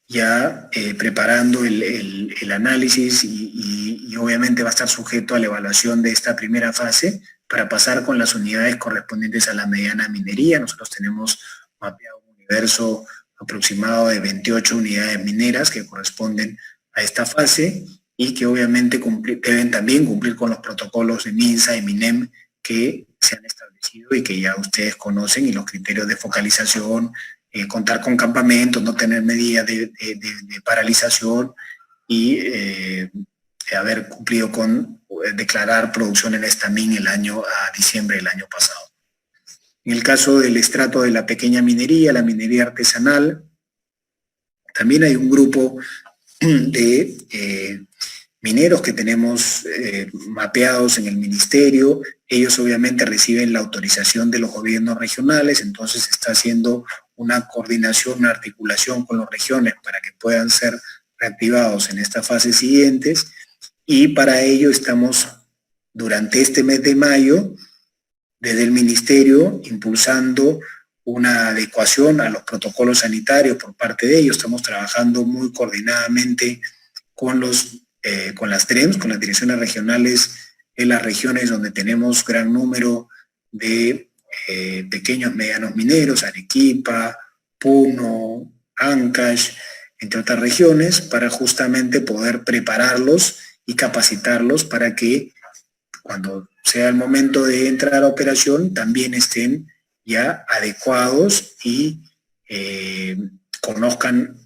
ya preparando el análisis y obviamente va a estar sujeto a la evaluación de esta primera fase para pasar con las unidades correspondientes a la mediana minería. Nosotros tenemos mapeado un universo aproximado de 28 unidades mineras que corresponden a esta fase y que obviamente deben también cumplir con los protocolos de MINSA y MINEM que se han establecido y que ya ustedes conocen, y los criterios de focalización, contar con campamentos, no tener medidas de paralización y haber cumplido con declarar producción en estamín a diciembre del año pasado. En el caso del estrato de la pequeña minería, la minería artesanal, también hay un grupo de mineros que tenemos mapeados en el ministerio. Ellos obviamente reciben la autorización de los gobiernos regionales, entonces se está haciendo una coordinación, una articulación con las regiones para que puedan ser reactivados en estas fases siguientes, y para ello estamos durante este mes de mayo desde el ministerio impulsando una adecuación a los protocolos sanitarios por parte de ellos. Estamos trabajando muy coordinadamente con las DREMS, con las direcciones regionales en las regiones donde tenemos gran número de pequeños, medianos mineros, Arequipa, Puno, Ancash, entre otras regiones, para justamente poder prepararlos y capacitarlos para que cuando sea el momento de entrar a operación también estén ya adecuados y conozcan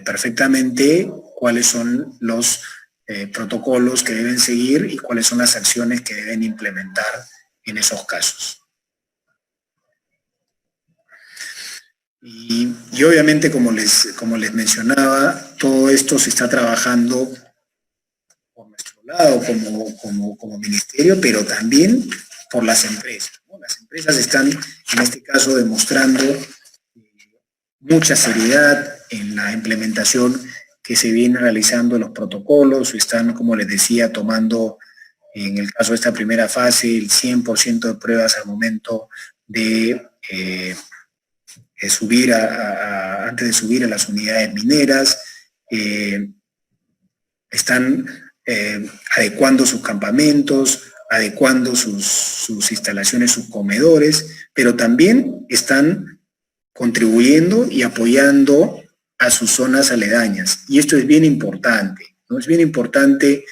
perfectamente cuáles son los protocolos que deben seguir y cuáles son las acciones que deben implementar en esos casos. Y obviamente, como les mencionaba, todo esto se está trabajando por nuestro lado como ministerio, pero también por las empresas, ¿no? Las empresas están, en este caso, demostrando mucha seriedad en la implementación que se viene realizando los protocolos, están, como les decía, tomando, en el caso de esta primera fase, el 100% de pruebas al momento de subir antes de subir a las unidades mineras, están adecuando sus campamentos, adecuando sus instalaciones, sus comedores, pero también están contribuyendo y apoyando a sus zonas aledañas. Y esto es bien importante, ¿no? Es bien importante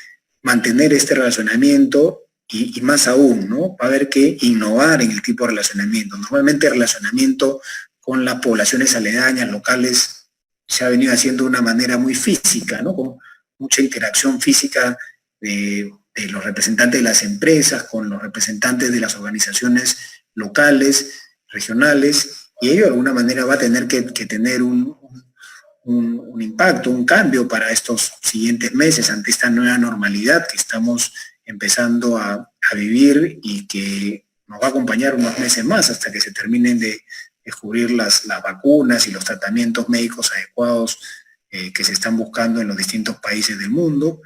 mantener este relacionamiento y más aún, ¿no? Va a haber que innovar en el tipo de relacionamiento. Normalmente el relacionamiento con las poblaciones aledañas, locales, se ha venido haciendo de una manera muy física, ¿no? Con mucha interacción física de los representantes de las empresas con los representantes de las organizaciones locales, regionales, y ello de alguna manera va a tener que tener un impacto, un cambio para estos siguientes meses ante esta nueva normalidad que estamos empezando a vivir y que nos va a acompañar unos meses más hasta que se terminen de descubrir las vacunas y los tratamientos médicos adecuados que se están buscando en los distintos países del mundo.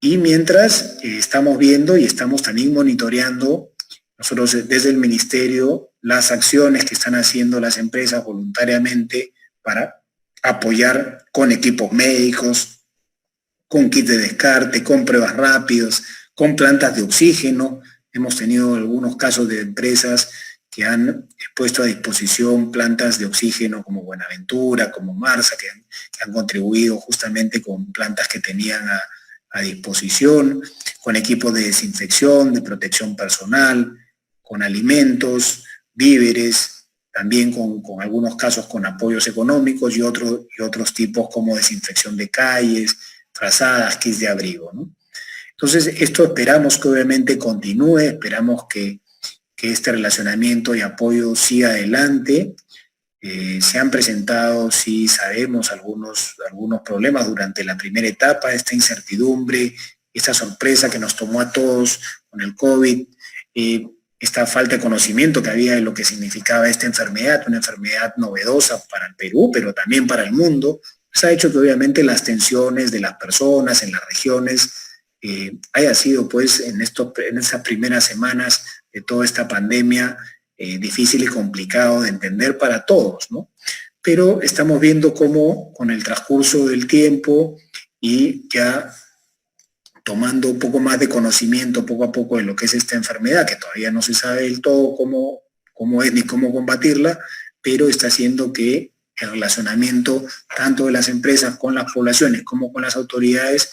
Y mientras estamos viendo y estamos también monitoreando nosotros desde el ministerio las acciones que están haciendo las empresas voluntariamente para apoyar con equipos médicos, con kits de descarte, con pruebas rápidas, con plantas de oxígeno. Hemos tenido algunos casos de empresas que han puesto a disposición plantas de oxígeno como Buenaventura, como Marsa, que han contribuido justamente con plantas que tenían a disposición, con equipos de desinfección, de protección personal, con alimentos, víveres, también con algunos casos con apoyos económicos y otros tipos como desinfección de calles, frazadas, kits de abrigo, ¿no? Entonces, esto esperamos que obviamente continúe, esperamos que este relacionamiento y apoyo siga adelante. Se han presentado, sí sabemos, algunos problemas durante la primera etapa, esta incertidumbre, esta sorpresa que nos tomó a todos con el COVID, esta falta de conocimiento que había de lo que significaba esta enfermedad, una enfermedad novedosa para el Perú, pero también para el mundo. Pues ha hecho que obviamente las tensiones de las personas en las regiones haya sido pues en esas primeras semanas de toda esta pandemia difícil y complicado de entender para todos, ¿no? Pero estamos viendo cómo con el transcurso del tiempo y ya tomando un poco más de conocimiento poco a poco de lo que es esta enfermedad, que todavía no se sabe del todo cómo es ni cómo combatirla, pero está haciendo que el relacionamiento tanto de las empresas con las poblaciones como con las autoridades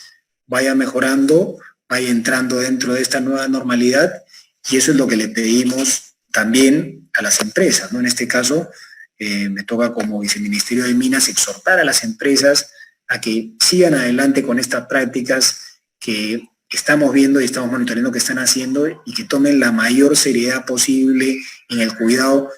vaya mejorando, vaya entrando dentro de esta nueva normalidad, y eso es lo que le pedimos también a las empresas, ¿no? En este caso, me toca como viceministerio de Minas exhortar a las empresas a que sigan adelante con estas prácticas que estamos viendo y estamos monitoreando que están haciendo y que tomen la mayor seriedad posible en el cuidado,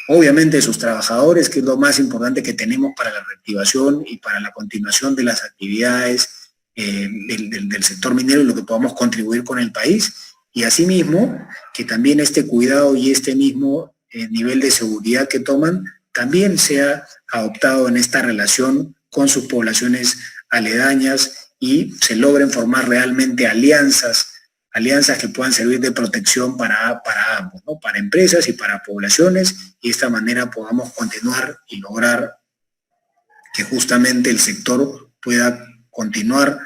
obviamente, de sus trabajadores, que es lo más importante que tenemos para la reactivación y para la continuación de las actividades del sector minero y lo que podamos contribuir con el país. Y asimismo, que también este cuidado y este mismo nivel de seguridad que toman también sea adoptado en esta relación con sus poblaciones aledañas y se logren formar realmente alianzas que puedan servir de protección para ambos, ¿no? Para empresas y para poblaciones, y de esta manera podamos continuar y lograr que justamente el sector pueda continuar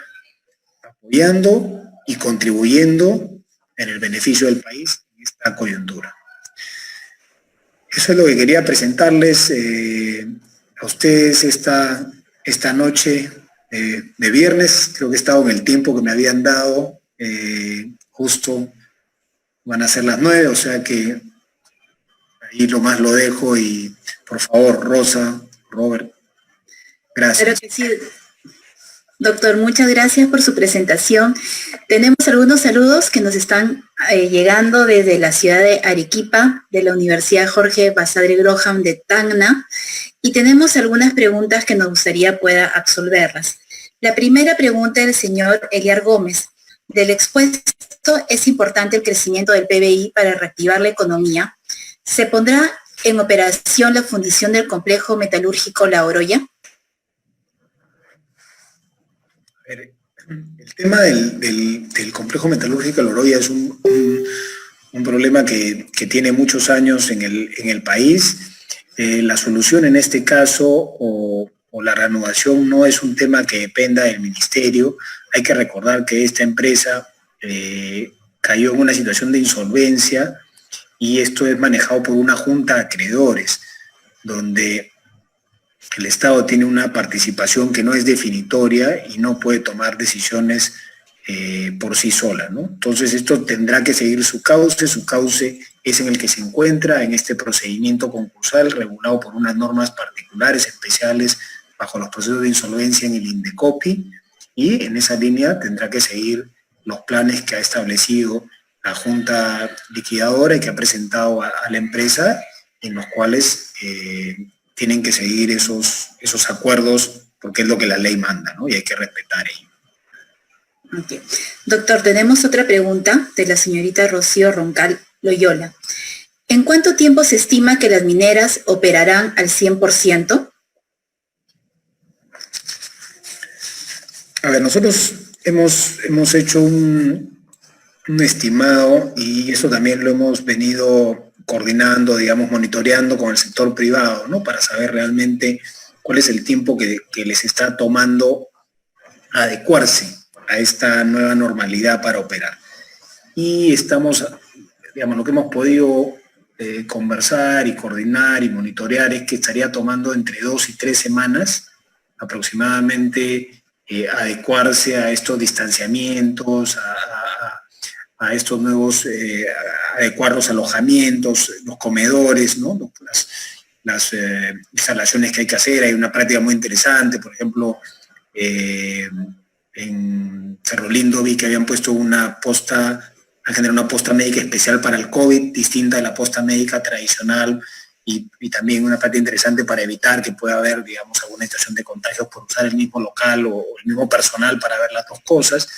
apoyando y contribuyendo en el beneficio del país en esta coyuntura. Eso es lo que quería presentarles a ustedes esta noche de viernes. Creo que he estado en el tiempo que me habían dado. Justo van a ser las 9, o sea que ahí nomás lo dejo y por favor, Rosa, Robert, gracias. Claro que sí. Doctor, muchas gracias por su presentación. Tenemos algunos saludos que nos están llegando desde la ciudad de Arequipa, de la Universidad Jorge Basadre Groham de Tacna, y tenemos algunas preguntas que nos gustaría pueda absolverlas. La primera pregunta del señor Eliar Gómez. Del expuesto, es importante el crecimiento del PBI para reactivar la economía. ¿Se pondrá en operación la fundición del complejo metalúrgico La Oroya? El tema del complejo metalúrgico La Oroya es un problema que tiene muchos años en el país. La solución en este caso o la reanudación no es un tema que dependa del ministerio. Hay que recordar que esta empresa cayó en una situación de insolvencia y esto es manejado por una junta de acreedores, donde el Estado tiene una participación que no es definitoria y no puede tomar decisiones por sí sola, ¿no? Entonces esto tendrá que seguir su cauce es en el que se encuentra en este procedimiento concursal regulado por unas normas particulares, especiales, bajo los procesos de insolvencia en el INDECOPI, y en esa línea tendrá que seguir los planes que ha establecido la Junta Liquidadora y que ha presentado a la empresa, en los cuales tienen que seguir esos acuerdos porque es lo que la ley manda, ¿no? Y hay que respetar ello. Okay. Doctor, tenemos otra pregunta de la señorita Rocío Roncal Loyola. ¿En cuánto tiempo se estima que las mineras operarán al 100%? A ver, nosotros hemos hecho un estimado y eso también lo hemos venido coordinando, digamos, monitoreando con el sector privado, ¿no? Para saber realmente cuál es el tiempo que les está tomando adecuarse a esta nueva normalidad para operar. Y estamos, digamos, lo que hemos podido conversar y coordinar y monitorear es que estaría tomando entre 2 y 3 semanas aproximadamente adecuarse a estos distanciamientos, a estos nuevos, adecuar los alojamientos, los comedores, ¿no? Las instalaciones que hay que hacer. Hay una práctica muy interesante, por ejemplo, en Cerro Lindo vi que habían puesto han generado una posta médica especial para el COVID, distinta de la posta médica tradicional, y también una parte interesante para evitar que pueda haber, digamos, alguna situación de contagios por usar el mismo local o el mismo personal para ver las dos cosas,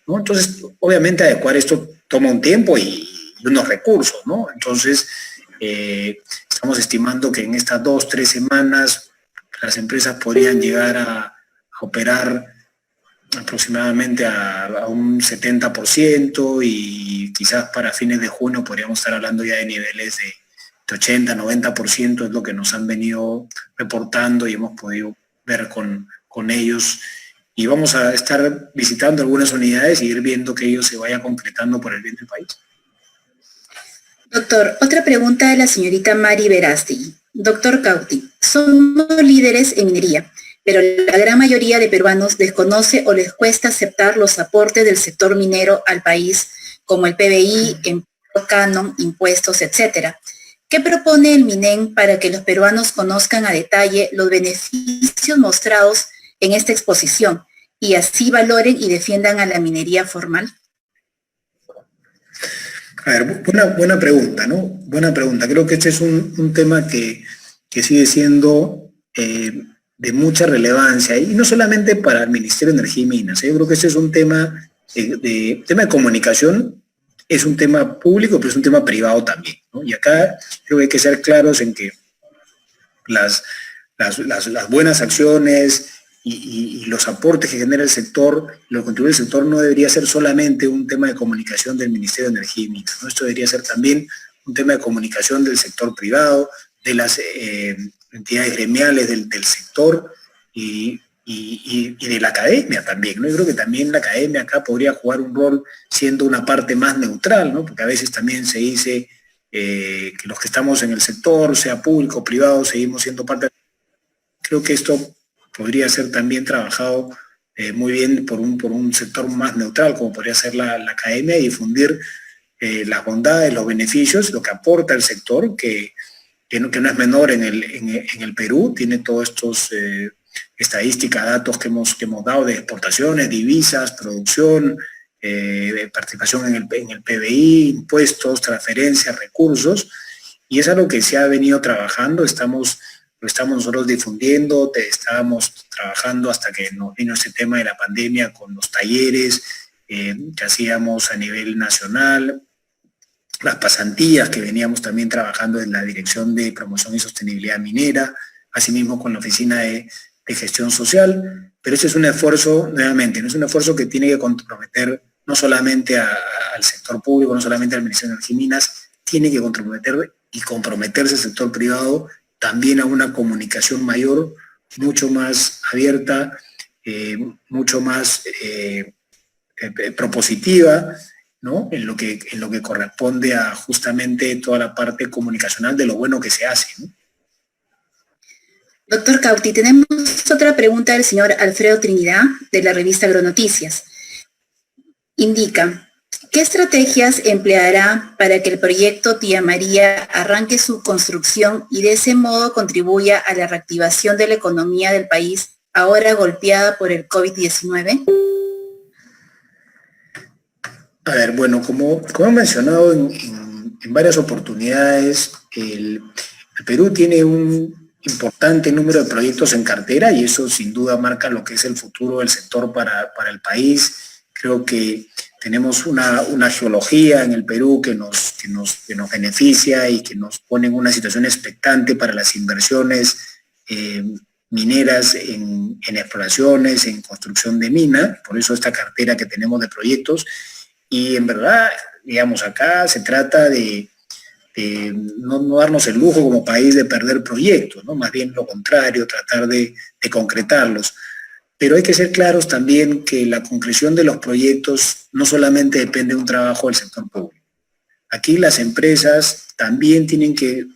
¿no? Entonces, obviamente adecuar esto toma un tiempo y unos recursos, ¿no? Entonces, estamos estimando que en estas 2 o 3 semanas las empresas podrían llegar a operar aproximadamente a un 70% y quizás para fines de junio podríamos estar hablando ya de niveles de 80, 90%, es lo que nos han venido reportando y hemos podido ver con ellos. Y vamos a estar visitando algunas unidades y ir viendo que ello se vaya concretando por el bien del país. Doctor, otra pregunta de la señorita Mari Verástegui. Doctor Cauti, somos líderes en minería, pero la gran mayoría de peruanos desconoce o les cuesta aceptar los aportes del sector minero al país, como el PBI, canon, impuestos, etcétera. ¿Qué propone el MINEN para que los peruanos conozcan a detalle los beneficios mostrados en esta exposición y así valoren y defiendan a la minería formal? A ver, buena pregunta, ¿no? Buena pregunta. Creo que este es un tema que sigue siendo de mucha relevancia, y no solamente para el Ministerio de Energía y Minas. Yo creo que ese es un tema tema de comunicación, es un tema público, pero es un tema privado también, ¿no? Y acá creo que hay que ser claros en que las buenas acciones y los aportes que genera el sector, lo que contribuye el sector, no debería ser solamente un tema de comunicación del Ministerio de Energía y Minas, ¿no? Esto debería ser también un tema de comunicación del sector privado, de las entidades gremiales del sector y de la academia también, ¿no? Yo creo que también la academia acá podría jugar un rol siendo una parte más neutral, ¿no? Porque a veces también se dice que los que estamos en el sector, sea público o privado, seguimos siendo parte. Creo que esto podría ser también trabajado muy bien por un sector más neutral, como podría ser la academia, y difundir las bondades, los beneficios, lo que aporta el sector, que no es menor en el Perú, tiene todos estos estadísticas, datos que hemos dado de exportaciones, divisas, producción, participación en el PBI, impuestos, transferencias, recursos, y es algo que se ha venido trabajando, lo estamos nosotros difundiendo, estábamos trabajando hasta que nos vino este tema de la pandemia con los talleres que hacíamos a nivel nacional, las pasantías que veníamos también trabajando en la Dirección de Promoción y Sostenibilidad Minera, asimismo con la Oficina de Gestión Social, pero ese es un esfuerzo, nuevamente, no es un esfuerzo que tiene que comprometer no solamente al sector público, no solamente al Ministerio de Energía y Minas, tiene que comprometerse el sector privado también a una comunicación mayor, mucho más abierta, mucho más propositiva, ¿no? En lo que corresponde a justamente toda la parte comunicacional de lo bueno que se hace, ¿no? Doctor Cauti, tenemos otra pregunta del señor Alfredo Trinidad, de la revista Agronoticias. Indica, ¿qué estrategias empleará para que el proyecto Tía María arranque su construcción y de ese modo contribuya a la reactivación de la economía del país, ahora golpeada por el COVID-19? A ver, bueno, como he mencionado en varias oportunidades, el Perú tiene un importante número de proyectos en cartera y eso sin duda marca lo que es el futuro del sector para el país. Creo que tenemos una geología en el Perú que nos beneficia y que nos pone en una situación expectante para las inversiones mineras en exploraciones, en construcción de mina, por eso esta cartera que tenemos de proyectos. Y en verdad, digamos, acá se trata de no darnos el lujo como país de perder proyectos, ¿no? Más bien lo contrario, tratar de concretarlos. Pero hay que ser claros también que la concreción de los proyectos no solamente depende de un trabajo del sector público. Aquí las empresas también tienen que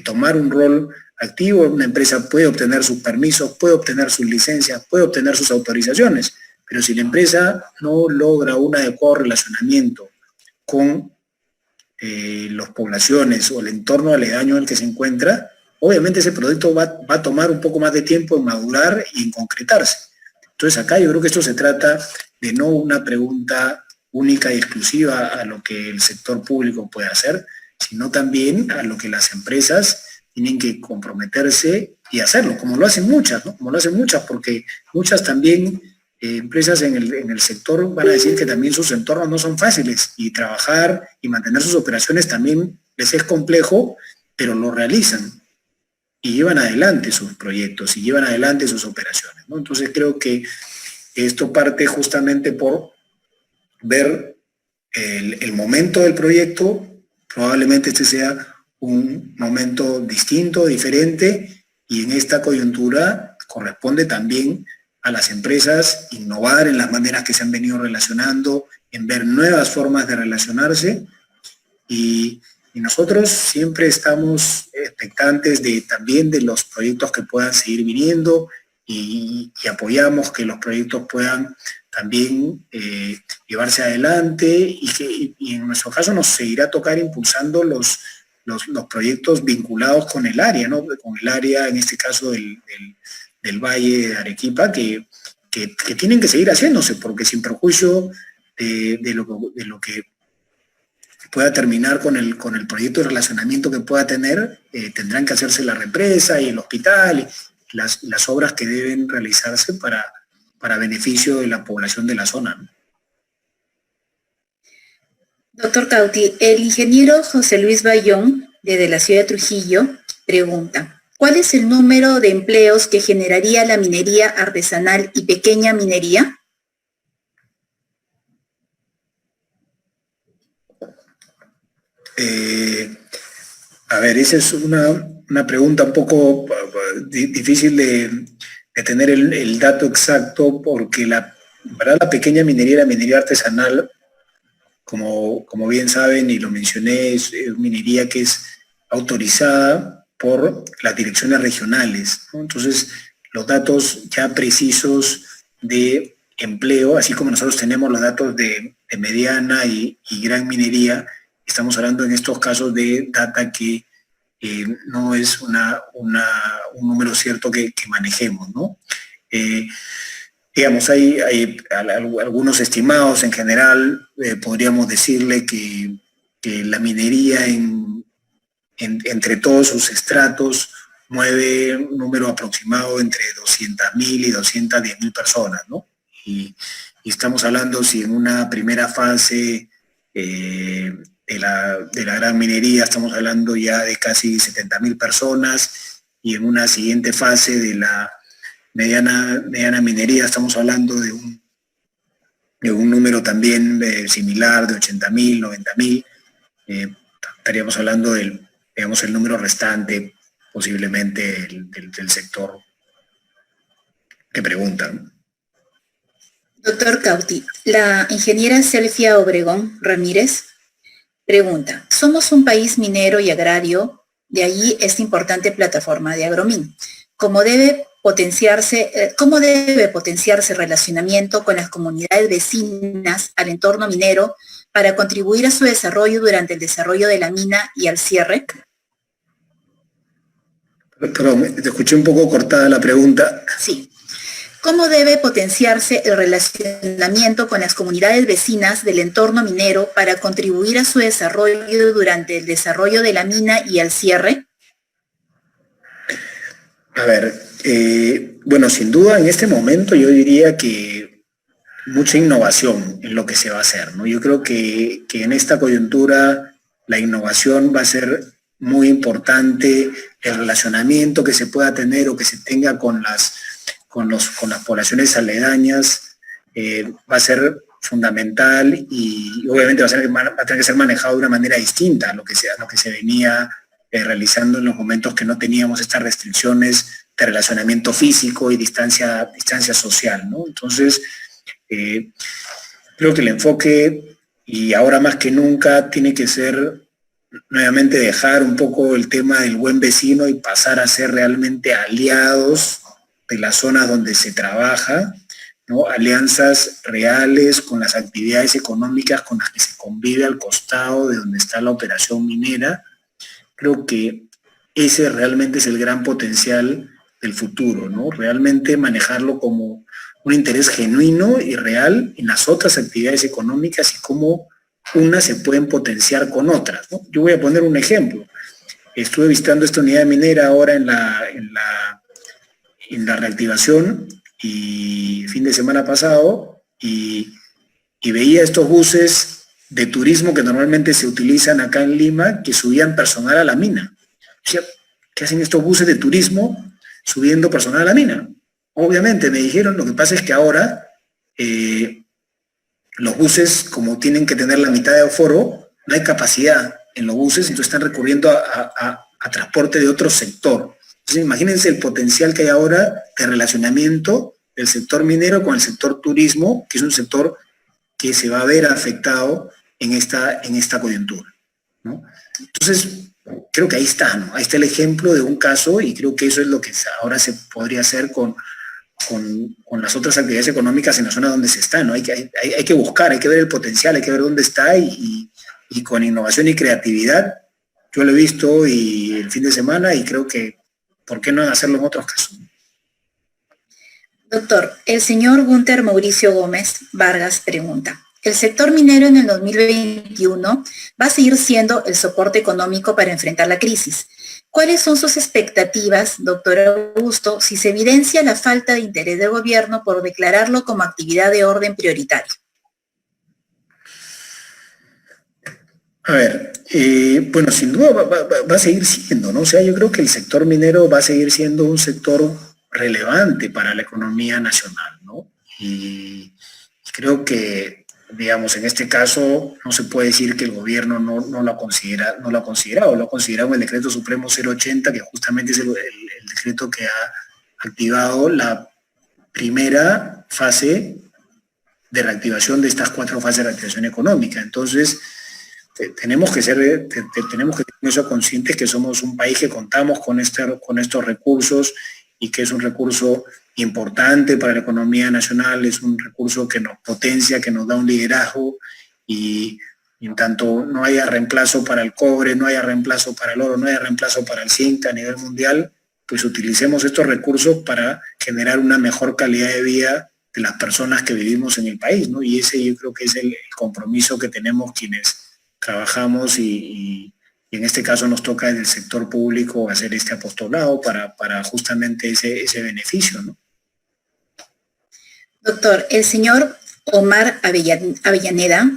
tomar un rol activo. Una empresa puede obtener sus permisos, puede obtener sus licencias, puede obtener sus autorizaciones, pero si la empresa no logra un adecuado relacionamiento con las poblaciones o el entorno aledaño en el que se encuentra, obviamente ese proyecto va a tomar un poco más de tiempo en madurar y en concretarse. Entonces acá yo creo que esto se trata de no una pregunta única y exclusiva a lo que el sector público puede hacer, sino también a lo que las empresas tienen que comprometerse y hacerlo, como lo hacen muchas, ¿no? Como lo hacen muchas, porque muchas también empresas en el sector van a decir que también sus entornos no son fáciles y trabajar y mantener sus operaciones también les es complejo, pero lo realizan y llevan adelante sus proyectos y llevan adelante sus operaciones, ¿no? Entonces creo que esto parte justamente por ver el momento del proyecto, probablemente este sea un momento distinto, diferente, y en esta coyuntura corresponde también a las empresas innovar en las maneras que se han venido relacionando, en ver nuevas formas de relacionarse, y nosotros siempre estamos expectantes también de los proyectos que puedan seguir viniendo y apoyamos que los proyectos puedan también llevarse adelante y en nuestro caso nos seguirá tocar impulsando los proyectos vinculados con el área, ¿no? Con el área, en este caso del Valle de Arequipa, que tienen que seguir haciéndose, porque sin perjuicio de lo que pueda terminar con el proyecto de relacionamiento que pueda tener, tendrán que hacerse la represa y el hospital las obras que deben realizarse para beneficio de la población de la zona, ¿no? Doctor Cauti, el ingeniero José Luis Bayón, desde la ciudad de Trujillo, pregunta, ¿cuál es el número de empleos que generaría la minería artesanal y pequeña minería? A ver, esa es una pregunta un poco difícil de tener el dato exacto, porque ¿verdad? La pequeña minería y la minería artesanal, como bien saben y lo mencioné, es minería que es autorizada por las direcciones regionales, ¿no? Entonces, los datos ya precisos de empleo, así como nosotros tenemos los datos de mediana y gran minería, estamos hablando en estos casos de data que no es un número cierto que manejemos, ¿no? Digamos, hay algunos estimados en general, podríamos decirle que la minería entre todos sus estratos mueve un número aproximado entre 200.000 y 210.000 personas, ¿no? Y estamos hablando, si en una primera fase de la gran minería estamos hablando ya de casi 70.000 personas, y en una siguiente fase de la mediana minería estamos hablando de un número también similar, de 80.000, 90.000. Estaríamos hablando del, digamos, el número restante posiblemente del sector que preguntan. Doctor Cauti, la ingeniera Selfia Obregón Ramírez pregunta, somos un país minero y agrario, de allí esta importante plataforma de Agromín. ¿Cómo debe potenciarse el relacionamiento con las comunidades vecinas al entorno minero para contribuir a su desarrollo durante el desarrollo de la mina y al cierre? Perdón, te escuché un poco cortada la pregunta. Sí. ¿Cómo debe potenciarse el relacionamiento con las comunidades vecinas del entorno minero para contribuir a su desarrollo durante el desarrollo de la mina y al cierre? A ver, bueno, sin duda en este momento yo diría que mucha innovación en lo que se va a hacer, ¿no? Yo creo que en esta coyuntura la innovación va a ser muy importante, el relacionamiento que se pueda tener o que se tenga con las poblaciones aledañas va a ser fundamental, y obviamente va a tener que ser manejado de una manera distinta a lo que se venía realizando en los momentos que no teníamos estas restricciones de relacionamiento físico y distancia social, ¿no? Entonces, creo que el enfoque, y ahora más que nunca, tiene que ser nuevamente dejar un poco el tema del buen vecino y pasar a ser realmente aliados de las zonas donde se trabaja, ¿no? Alianzas reales con las actividades económicas con las que se convive al costado de donde está la operación minera. Creo que ese realmente es el gran potencial del futuro, ¿no? Realmente manejarlo como un interés genuino y real en las otras actividades económicas y cómo unas se pueden potenciar con otras, ¿no? Yo voy a poner un ejemplo. Estuve visitando esta unidad minera ahora en la reactivación y fin de semana pasado, y veía estos buses de turismo que normalmente se utilizan acá en Lima, que subían personal a la mina. O sea, ¿qué hacen estos buses de turismo subiendo personal a la mina? Obviamente me dijeron, lo que pasa es que ahora los buses, como tienen que tener la mitad de aforo, no hay capacidad en los buses, entonces están recurriendo a transporte de otro sector. Entonces imagínense el potencial que hay ahora de relacionamiento del sector minero con el sector turismo, que es un sector que se va a ver afectado en esta coyuntura, ¿no? Entonces, creo que ahí está, ¿no? Ahí está el ejemplo de un caso, y creo que eso es lo que ahora se podría hacer con las otras actividades económicas en la zona donde se está, ¿no? Hay que buscar, hay que ver el potencial, hay que ver dónde está, y con innovación y creatividad, yo lo he visto y el fin de semana, y creo que ¿por qué no hacerlo en otros casos? Doctor, el señor Gunter Mauricio Gómez Vargas pregunta, ¿el sector minero en el 2021 va a seguir siendo el soporte económico para enfrentar la crisis? ¿Cuáles son sus expectativas, doctor Augusto, si se evidencia la falta de interés del gobierno por declararlo como actividad de orden prioritario? A ver, bueno, sin duda va a seguir siendo, ¿no? O sea, yo creo que el sector minero va a seguir siendo un sector relevante para la economía nacional, ¿no? Y creo que, digamos, en este caso no se puede decir que el gobierno no lo considera, no lo ha considerado, lo ha considerado en el decreto supremo 080, que justamente es el decreto que ha activado la primera fase de reactivación de estas 4 fases de reactivación económica. Entonces, tenemos que tener eso conscientes que somos un país que contamos con estos recursos y que es un recurso importante para la economía nacional, es un recurso que nos potencia, que nos da un liderazgo y en tanto no haya reemplazo para el cobre, no haya reemplazo para el oro, no haya reemplazo para el zinc a nivel mundial, pues utilicemos estos recursos para generar una mejor calidad de vida de las personas que vivimos en el país, ¿no? Y ese yo creo que es el compromiso que tenemos quienes trabajamos y en este caso nos toca en el sector público hacer este apostolado para justamente ese beneficio, ¿no? Doctor, el señor Omar Avellaneda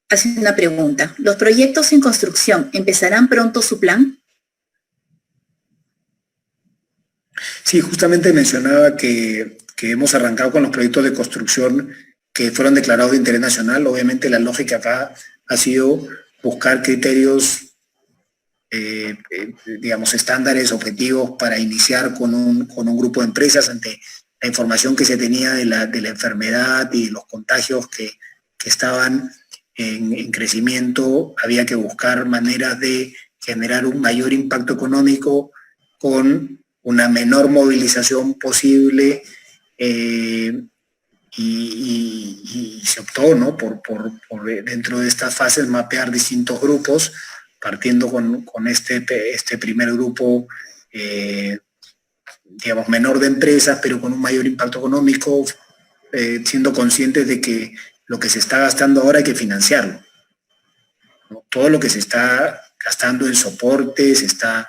hace una pregunta. ¿Los proyectos en construcción empezarán pronto su plan? Sí, justamente mencionaba que hemos arrancado con los proyectos de construcción que fueron declarados de interés nacional. Obviamente la lógica acá ha sido buscar criterios, digamos, estándares, objetivos para iniciar con un grupo de empresas ante la información que se tenía de la enfermedad y los contagios que estaban en crecimiento. Había que buscar maneras de generar un mayor impacto económico con una menor movilización posible, y se optó, ¿no? por dentro de estas fases mapear distintos grupos, partiendo con este primer grupo, digamos, menor de empresas, pero con un mayor impacto económico, siendo conscientes de que lo que se está gastando ahora hay que financiarlo, ¿no? Todo lo que se está gastando en soporte, se está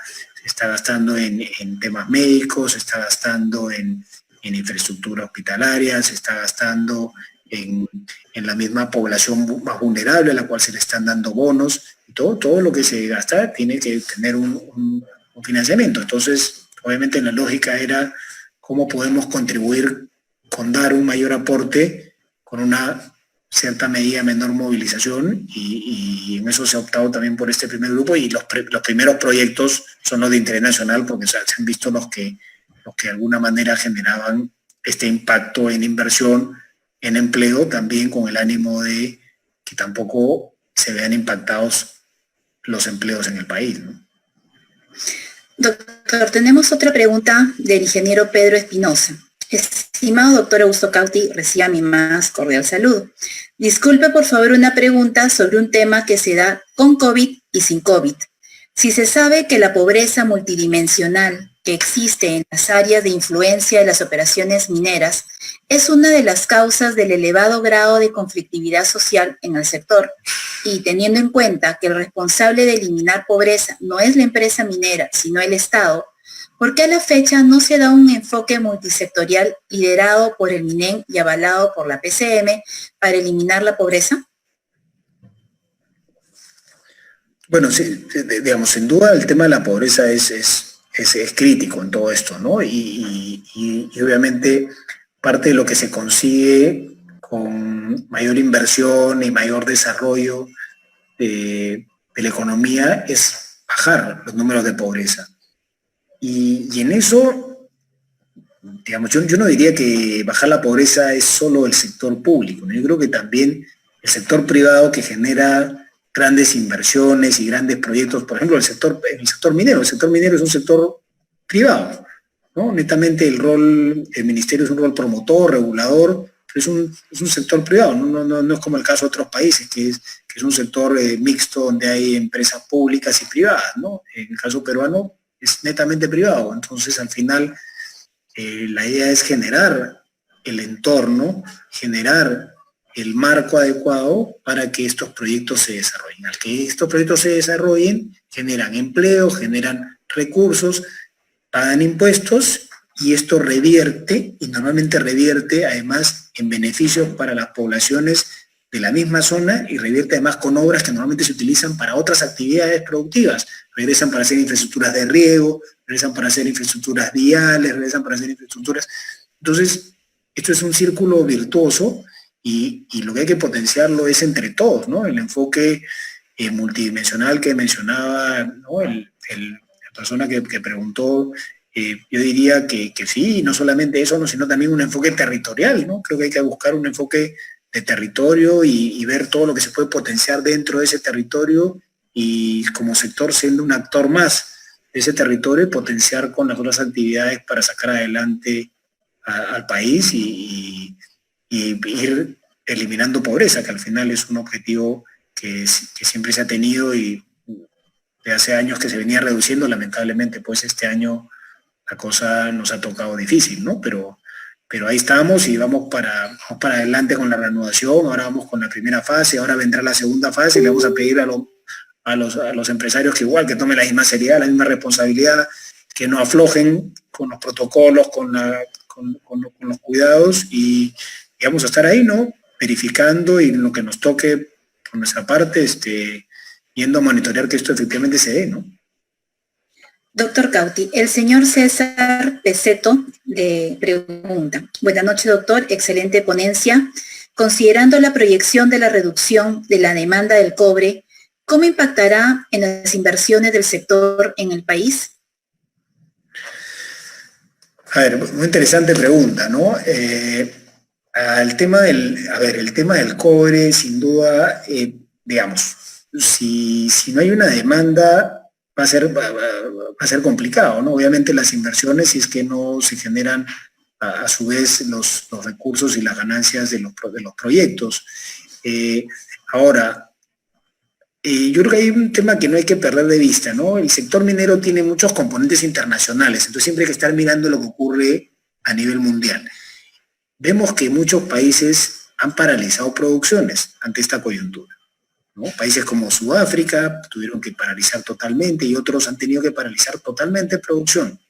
gastando en temas médicos, se está gastando en infraestructura hospitalaria, se está gastando en la misma población más vulnerable a la cual se le están dando bonos, y todo lo que se gasta tiene que tener un financiamiento. Entonces, obviamente la lógica era cómo podemos contribuir con dar un mayor aporte con una cierta medida menor movilización, y en eso se ha optado también por este primer grupo, y los primeros proyectos son los de interés nacional porque se han visto los que de alguna manera generaban este impacto en inversión, en empleo, también con el ánimo de que tampoco se vean impactados los empleos en el país, ¿no? Doctor, tenemos otra pregunta del ingeniero Pedro Espinosa. Estimado doctor Augusto Cauti, reciba mi más cordial saludo. Disculpe por favor una pregunta sobre un tema que se da con COVID y sin COVID. Si se sabe que la pobreza multidimensional que existe en las áreas de influencia de las operaciones mineras es una de las causas del elevado grado de conflictividad social en el sector, y teniendo en cuenta que el responsable de eliminar pobreza no es la empresa minera, sino el Estado, ¿por qué a la fecha no se da un enfoque multisectorial liderado por el MINEN y avalado por la PCM para eliminar la pobreza? Bueno, sí, digamos, sin duda el tema de la pobreza es crítico en todo esto, ¿no? Y obviamente parte de lo que se consigue con mayor inversión y mayor desarrollo de la economía es bajar los números de pobreza. Y en eso, digamos, yo no diría que bajar la pobreza es solo el sector público, ¿no? Yo creo que también el sector privado, que genera grandes inversiones y grandes proyectos, por ejemplo, el sector minero. El sector minero es un sector privado, ¿no? Netamente el rol del ministerio es un rol promotor, regulador, pero es un sector privado, no es como el caso de otros países, que es un sector mixto donde hay empresas públicas y privadas, ¿no? En el caso peruano es netamente privado. Entonces, al final, la idea es generar el entorno, generar el marco adecuado para que estos proyectos se desarrollen. Al que estos proyectos se desarrollen, generan empleo, generan recursos, pagan impuestos y esto revierte, y normalmente revierte además en beneficios para las poblaciones de la misma zona y revierte además con obras que normalmente se utilizan para otras actividades productivas. Regresan para hacer infraestructuras de riego, regresan para hacer infraestructuras viales, regresan para hacer infraestructuras. Entonces, esto es un círculo virtuoso y lo que hay que potenciarlo es entre todos, ¿no? El enfoque multidimensional que mencionaba, ¿no? La persona que preguntó, yo diría que sí, no solamente eso, no, sino también un enfoque territorial, ¿no? Creo que hay que buscar un enfoque de territorio y ver todo lo que se puede potenciar dentro de ese territorio y como sector siendo un actor más de ese territorio y potenciar con las otras actividades para sacar adelante al país y ir eliminando pobreza, que al final es un objetivo que siempre se ha tenido y de hace años que se venía reduciendo. Lamentablemente, pues este año la cosa nos ha tocado difícil, ¿no? Pero ahí estamos y vamos para adelante con la reanudación. Ahora vamos con la primera fase, ahora vendrá la segunda fase y le vamos a pedir a los empresarios que igual, que tomen la misma seriedad, la misma responsabilidad, que no aflojen con los protocolos, con los cuidados y vamos a estar ahí, ¿no? Verificando y en lo que nos toque por nuestra parte, yendo a monitorear que esto efectivamente se dé, ¿no? Doctor Cauti, el señor César Peseto le pregunta: buenas noches, doctor, excelente ponencia. Considerando la proyección de la reducción de la demanda del cobre, ¿cómo impactará en las inversiones del sector en el país? A ver, muy interesante pregunta, ¿no? El tema del cobre, sin duda, digamos, si no hay una demanda, va a ser complicado, ¿no? Obviamente las inversiones, si es que no se generan a su vez los recursos y las ganancias de los proyectos. Ahora, yo creo que hay un tema que no hay que perder de vista, ¿no? El sector minero tiene muchos componentes internacionales, entonces siempre hay que estar mirando lo que ocurre a nivel mundial. Vemos que muchos países han paralizado producciones ante esta coyuntura, ¿no? Países como Sudáfrica tuvieron que paralizar totalmente y otros han tenido que paralizar totalmente producción.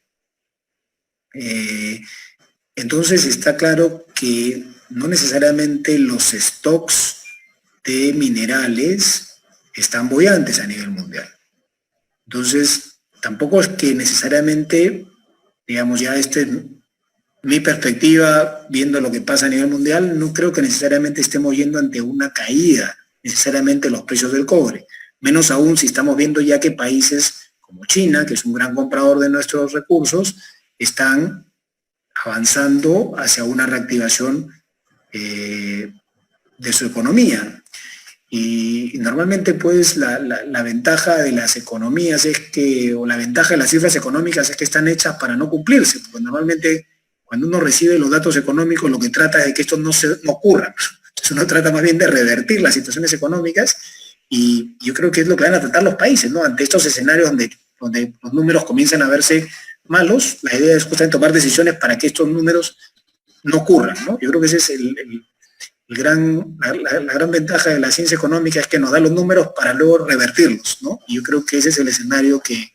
Entonces está claro que no necesariamente los stocks de minerales están boyantes a nivel mundial. Entonces, tampoco es que necesariamente, digamos, ya mi perspectiva, viendo lo que pasa a nivel mundial, no creo que necesariamente estemos yendo ante una caída, necesariamente los precios del cobre. Menos aún si estamos viendo ya que países como China, que es un gran comprador de nuestros recursos, están avanzando hacia una reactivación de su economía. Y normalmente pues la ventaja de las economías o la ventaja de las cifras económicas es que están hechas para no cumplirse, porque normalmente cuando uno recibe los datos económicos lo que trata es de que esto no ocurra. Entonces uno trata más bien de revertir las situaciones económicas y yo creo que es lo que van a tratar los países, ¿no? Ante estos escenarios donde los números comienzan a verse malos, la idea es justamente tomar decisiones para que estos números no ocurran, ¿no? Yo creo que ese es la gran ventaja de la ciencia económica, es que nos da los números para luego revertirlos, ¿no? Y yo creo que ese es el escenario que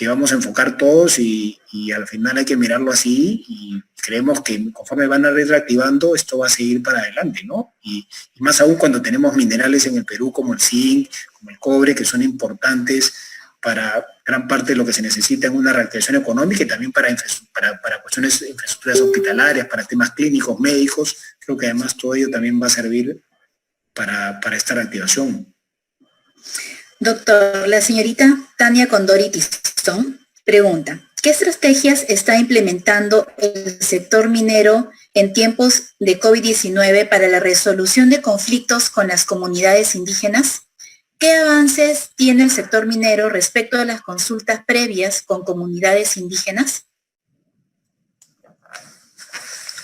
vamos a enfocar todos y al final hay que mirarlo así y creemos que conforme van a ir reactivando esto va a seguir para adelante, ¿no? Y más aún cuando tenemos minerales en el Perú como el zinc, como el cobre, que son importantes para gran parte de lo que se necesita en una reactivación económica y también para cuestiones de infraestructuras hospitalarias, para temas clínicos, médicos. Creo que además todo ello también va a servir para esta reactivación. Doctor, la señorita Tania Condori Tizón pregunta: ¿qué estrategias está implementando el sector minero en tiempos de COVID-19 para la resolución de conflictos con las comunidades indígenas? ¿Qué avances tiene el sector minero respecto a las consultas previas con comunidades indígenas?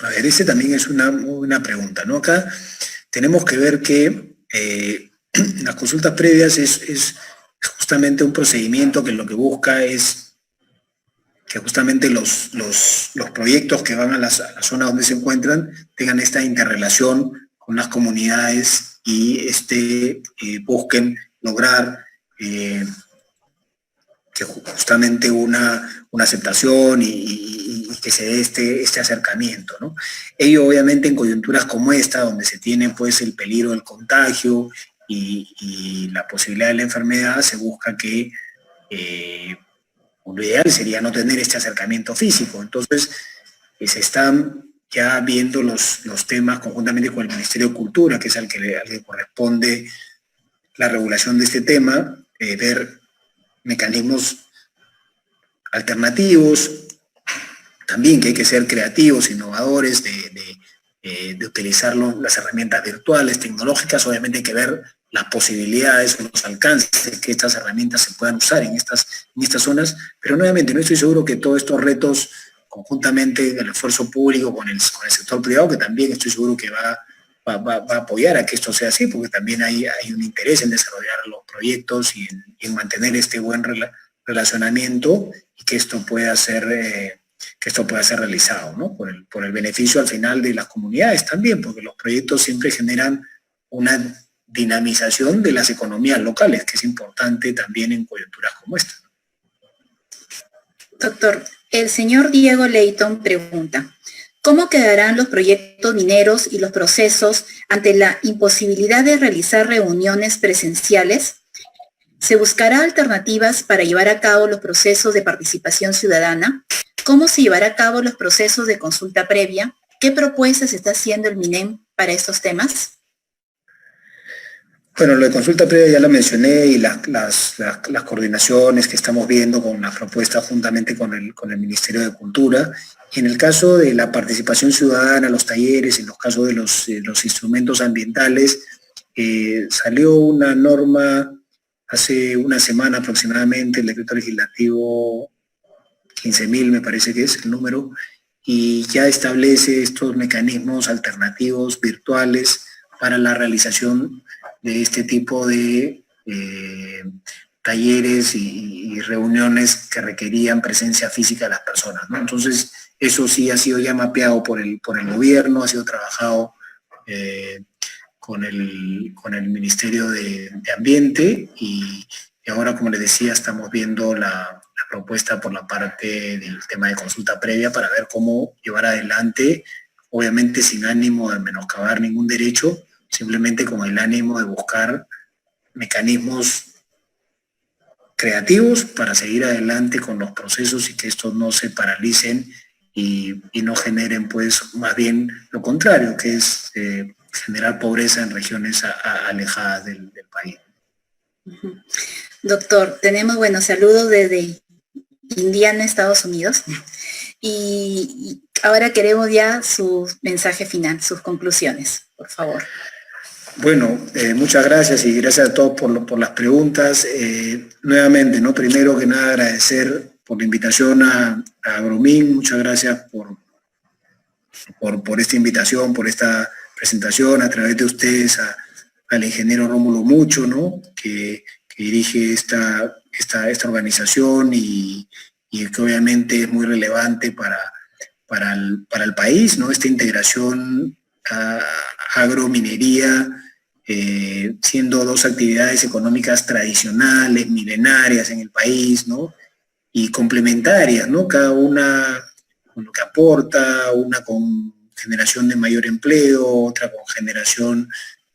A ver, ese también es una pregunta, ¿no? Acá tenemos que ver que las consultas previas es justamente un procedimiento que lo que busca es que justamente los proyectos que van a la zona donde se encuentran tengan esta interrelación con las comunidades y busquen lograr justamente una aceptación y que se dé este acercamiento, ¿no? Ello obviamente en coyunturas como esta, donde se tiene pues el peligro del contagio y la posibilidad de la enfermedad, se busca que lo ideal sería no tener este acercamiento físico. Entonces, se están ya viendo los temas conjuntamente con el Ministerio de Cultura, que es al que corresponde la regulación de este tema, ver mecanismos alternativos, también que hay que ser creativos, innovadores, de utilizar las herramientas virtuales, tecnológicas. Obviamente hay que ver las posibilidades o los alcances que estas herramientas se puedan usar en estas zonas, pero nuevamente no estoy seguro que todos estos retos, conjuntamente del esfuerzo público con el sector privado, que también estoy seguro que va a apoyar a que esto sea así, porque también hay un interés en desarrollar los proyectos y en mantener este buen relacionamiento y que esto pueda ser realizado, ¿no? Por el beneficio al final de las comunidades también, porque los proyectos siempre generan una dinamización de las economías locales, que es importante también en coyunturas como esta. Doctor, el señor Diego Leighton pregunta, ¿cómo quedarán los proyectos mineros y los procesos ante la imposibilidad de realizar reuniones presenciales? ¿Se buscará alternativas para llevar a cabo los procesos de participación ciudadana? ¿Cómo se llevará a cabo los procesos de consulta previa? ¿Qué propuestas está haciendo el MINEM para estos temas? Bueno, lo de consulta previa ya lo mencioné y las coordinaciones que estamos viendo con las propuestas juntamente con el Ministerio de Cultura. Y en el caso de la participación ciudadana, los talleres, en los casos de los instrumentos ambientales, salió una norma hace una semana aproximadamente, el decreto legislativo 15.000 me parece que es el número, y ya establece estos mecanismos alternativos virtuales para la realización de este tipo de talleres y reuniones que requerían presencia física de las personas, ¿no? Entonces, eso sí ha sido ya mapeado por el gobierno, ha sido trabajado con el Ministerio de Ambiente y ahora, como les decía, estamos viendo la propuesta por la parte del tema de consulta previa para ver cómo llevar adelante, obviamente sin ánimo de menoscabar ningún derecho, simplemente con el ánimo de buscar mecanismos creativos para seguir adelante con los procesos y que estos no se paralicen y no generen, pues, más bien lo contrario, que es generar pobreza en regiones alejadas del país. Doctor, tenemos buenos saludos desde Indiana, Estados Unidos, y ahora queremos ya su mensaje final, sus conclusiones, por favor. Bueno, muchas gracias y gracias a todos por las preguntas. Nuevamente, ¿no? Primero que nada, agradecer por la invitación a Agromín. Muchas gracias por esta invitación, por esta presentación, a través de ustedes al ingeniero Rómulo Mucho, ¿no? Que dirige esta organización y que obviamente es muy relevante para el país, ¿no? Esta integración agrominería, siendo dos actividades económicas tradicionales, milenarias en el país, ¿no? Y complementarias, ¿no? Cada una con lo que aporta, una con generación de mayor empleo, otra con generación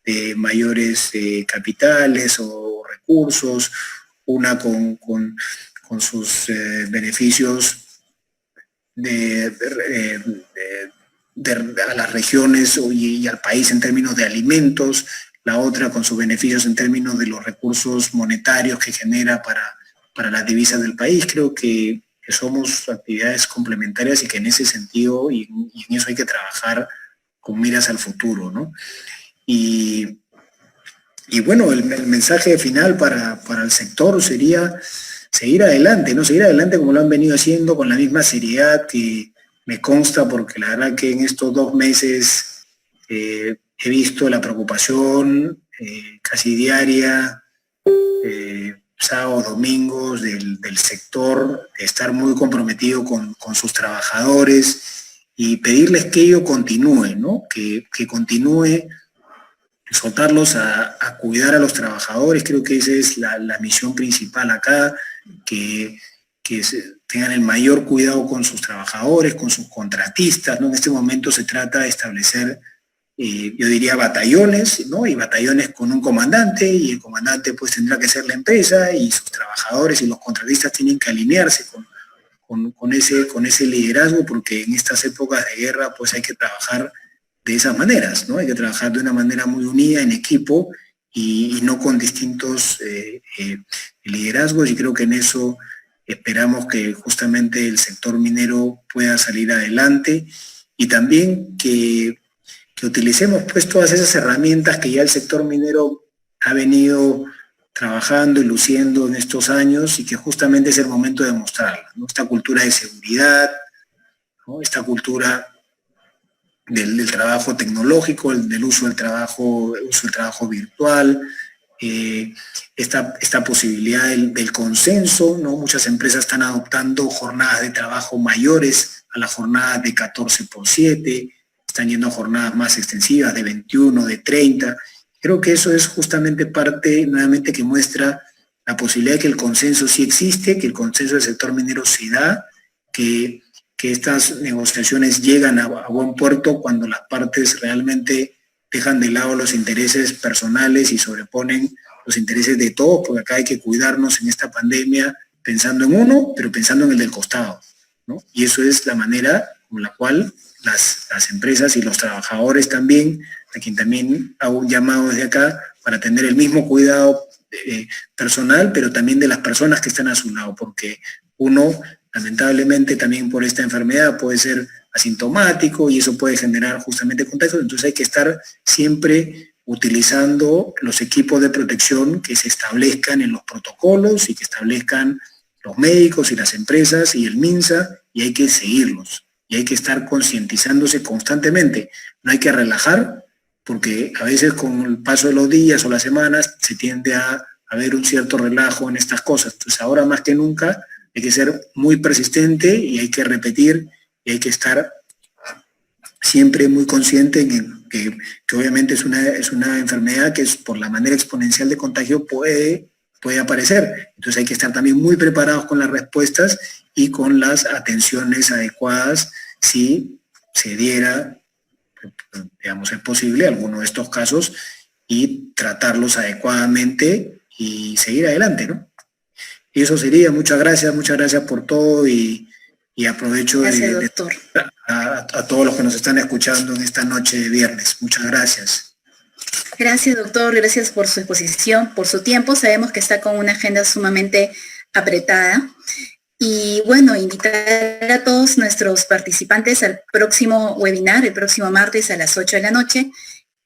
de mayores capitales o recursos, una con sus beneficios a las regiones y al país en términos de alimentos, la otra con sus beneficios en términos de los recursos monetarios que genera para las divisas del país. Creo que somos actividades complementarias y que en ese sentido y en eso hay que trabajar con miras al futuro, ¿no? Y bueno, el mensaje final para el sector sería seguir adelante, ¿no? Seguir adelante como lo han venido haciendo con la misma seriedad que me consta, porque la verdad que en estos 2 meses he visto la preocupación casi diaria, sábados, domingos del sector, de estar muy comprometido con sus trabajadores y pedirles que ello continúe, ¿no? Que continúe, soltarlos a cuidar a los trabajadores. Creo que esa es la misión principal acá, tengan el mayor cuidado con sus trabajadores, con sus contratistas, ¿no? En este momento se trata de establecer, yo diría, batallones, ¿no? Y batallones con un comandante, y el comandante pues tendrá que ser la empresa, y sus trabajadores y los contratistas tienen que alinearse con ese liderazgo, porque en estas épocas de guerra pues hay que trabajar de esas maneras, ¿no? Hay que trabajar de una manera muy unida, en equipo, y no con distintos liderazgos, y creo que en eso esperamos que justamente el sector minero pueda salir adelante, y también que utilicemos pues todas esas herramientas que ya el sector minero ha venido trabajando y luciendo en estos años, y que justamente es el momento de mostrarlas, ¿no? Esta cultura de seguridad, ¿no? Esta cultura del trabajo tecnológico, del uso del trabajo virtual, esta posibilidad del consenso, ¿no? Muchas empresas están adoptando jornadas de trabajo mayores a las jornadas de 14x7, están yendo a jornadas más extensivas de 21, de 30. Creo que eso es justamente parte, nuevamente, que muestra la posibilidad de que el consenso sí existe, que el consenso del sector minero se da, que estas negociaciones llegan a buen puerto cuando las partes realmente dejan de lado los intereses personales y sobreponen los intereses de todos, porque acá hay que cuidarnos en esta pandemia pensando en uno, pero pensando en el del costado, ¿no? Y eso es la manera con la cual las empresas y los trabajadores también, a quien también hago un llamado desde acá, para tener el mismo cuidado personal, pero también de las personas que están a su lado, porque uno, lamentablemente, también por esta enfermedad puede ser asintomático y eso puede generar justamente contagios. Entonces hay que estar siempre utilizando los equipos de protección que se establezcan en los protocolos y que establezcan los médicos y las empresas y el MINSA, y hay que seguirlos. Y hay que estar concientizándose constantemente. No hay que relajar, porque a veces con el paso de los días o las semanas se tiende a haber un cierto relajo en estas cosas. Entonces ahora más que nunca hay que ser muy persistente y hay que repetir y hay que estar siempre muy consciente en que obviamente es una enfermedad que es, por la manera exponencial de contagio puede aparecer. Entonces hay que estar también muy preparados con las respuestas y con las atenciones adecuadas si se diera, digamos, es posible alguno de estos casos, y tratarlos adecuadamente y seguir adelante, ¿no? Y eso sería. Muchas gracias por todo, y aprovecho a todos los que nos están escuchando en esta noche de viernes. Muchas gracias. Gracias, doctor. Gracias por su exposición, por su tiempo. Sabemos que está con una agenda sumamente apretada. Y bueno, invitar a todos nuestros participantes al próximo webinar, el próximo martes a las 8 de la noche,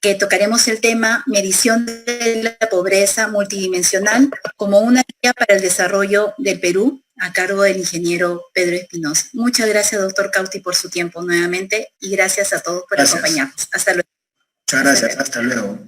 que tocaremos el tema medición de la pobreza multidimensional como una guía para el desarrollo del Perú, a cargo del ingeniero Pedro Espinosa. Muchas gracias, doctor Cauti, por su tiempo nuevamente, y gracias a todos por acompañarnos. Hasta luego. Muchas gracias. Hasta luego.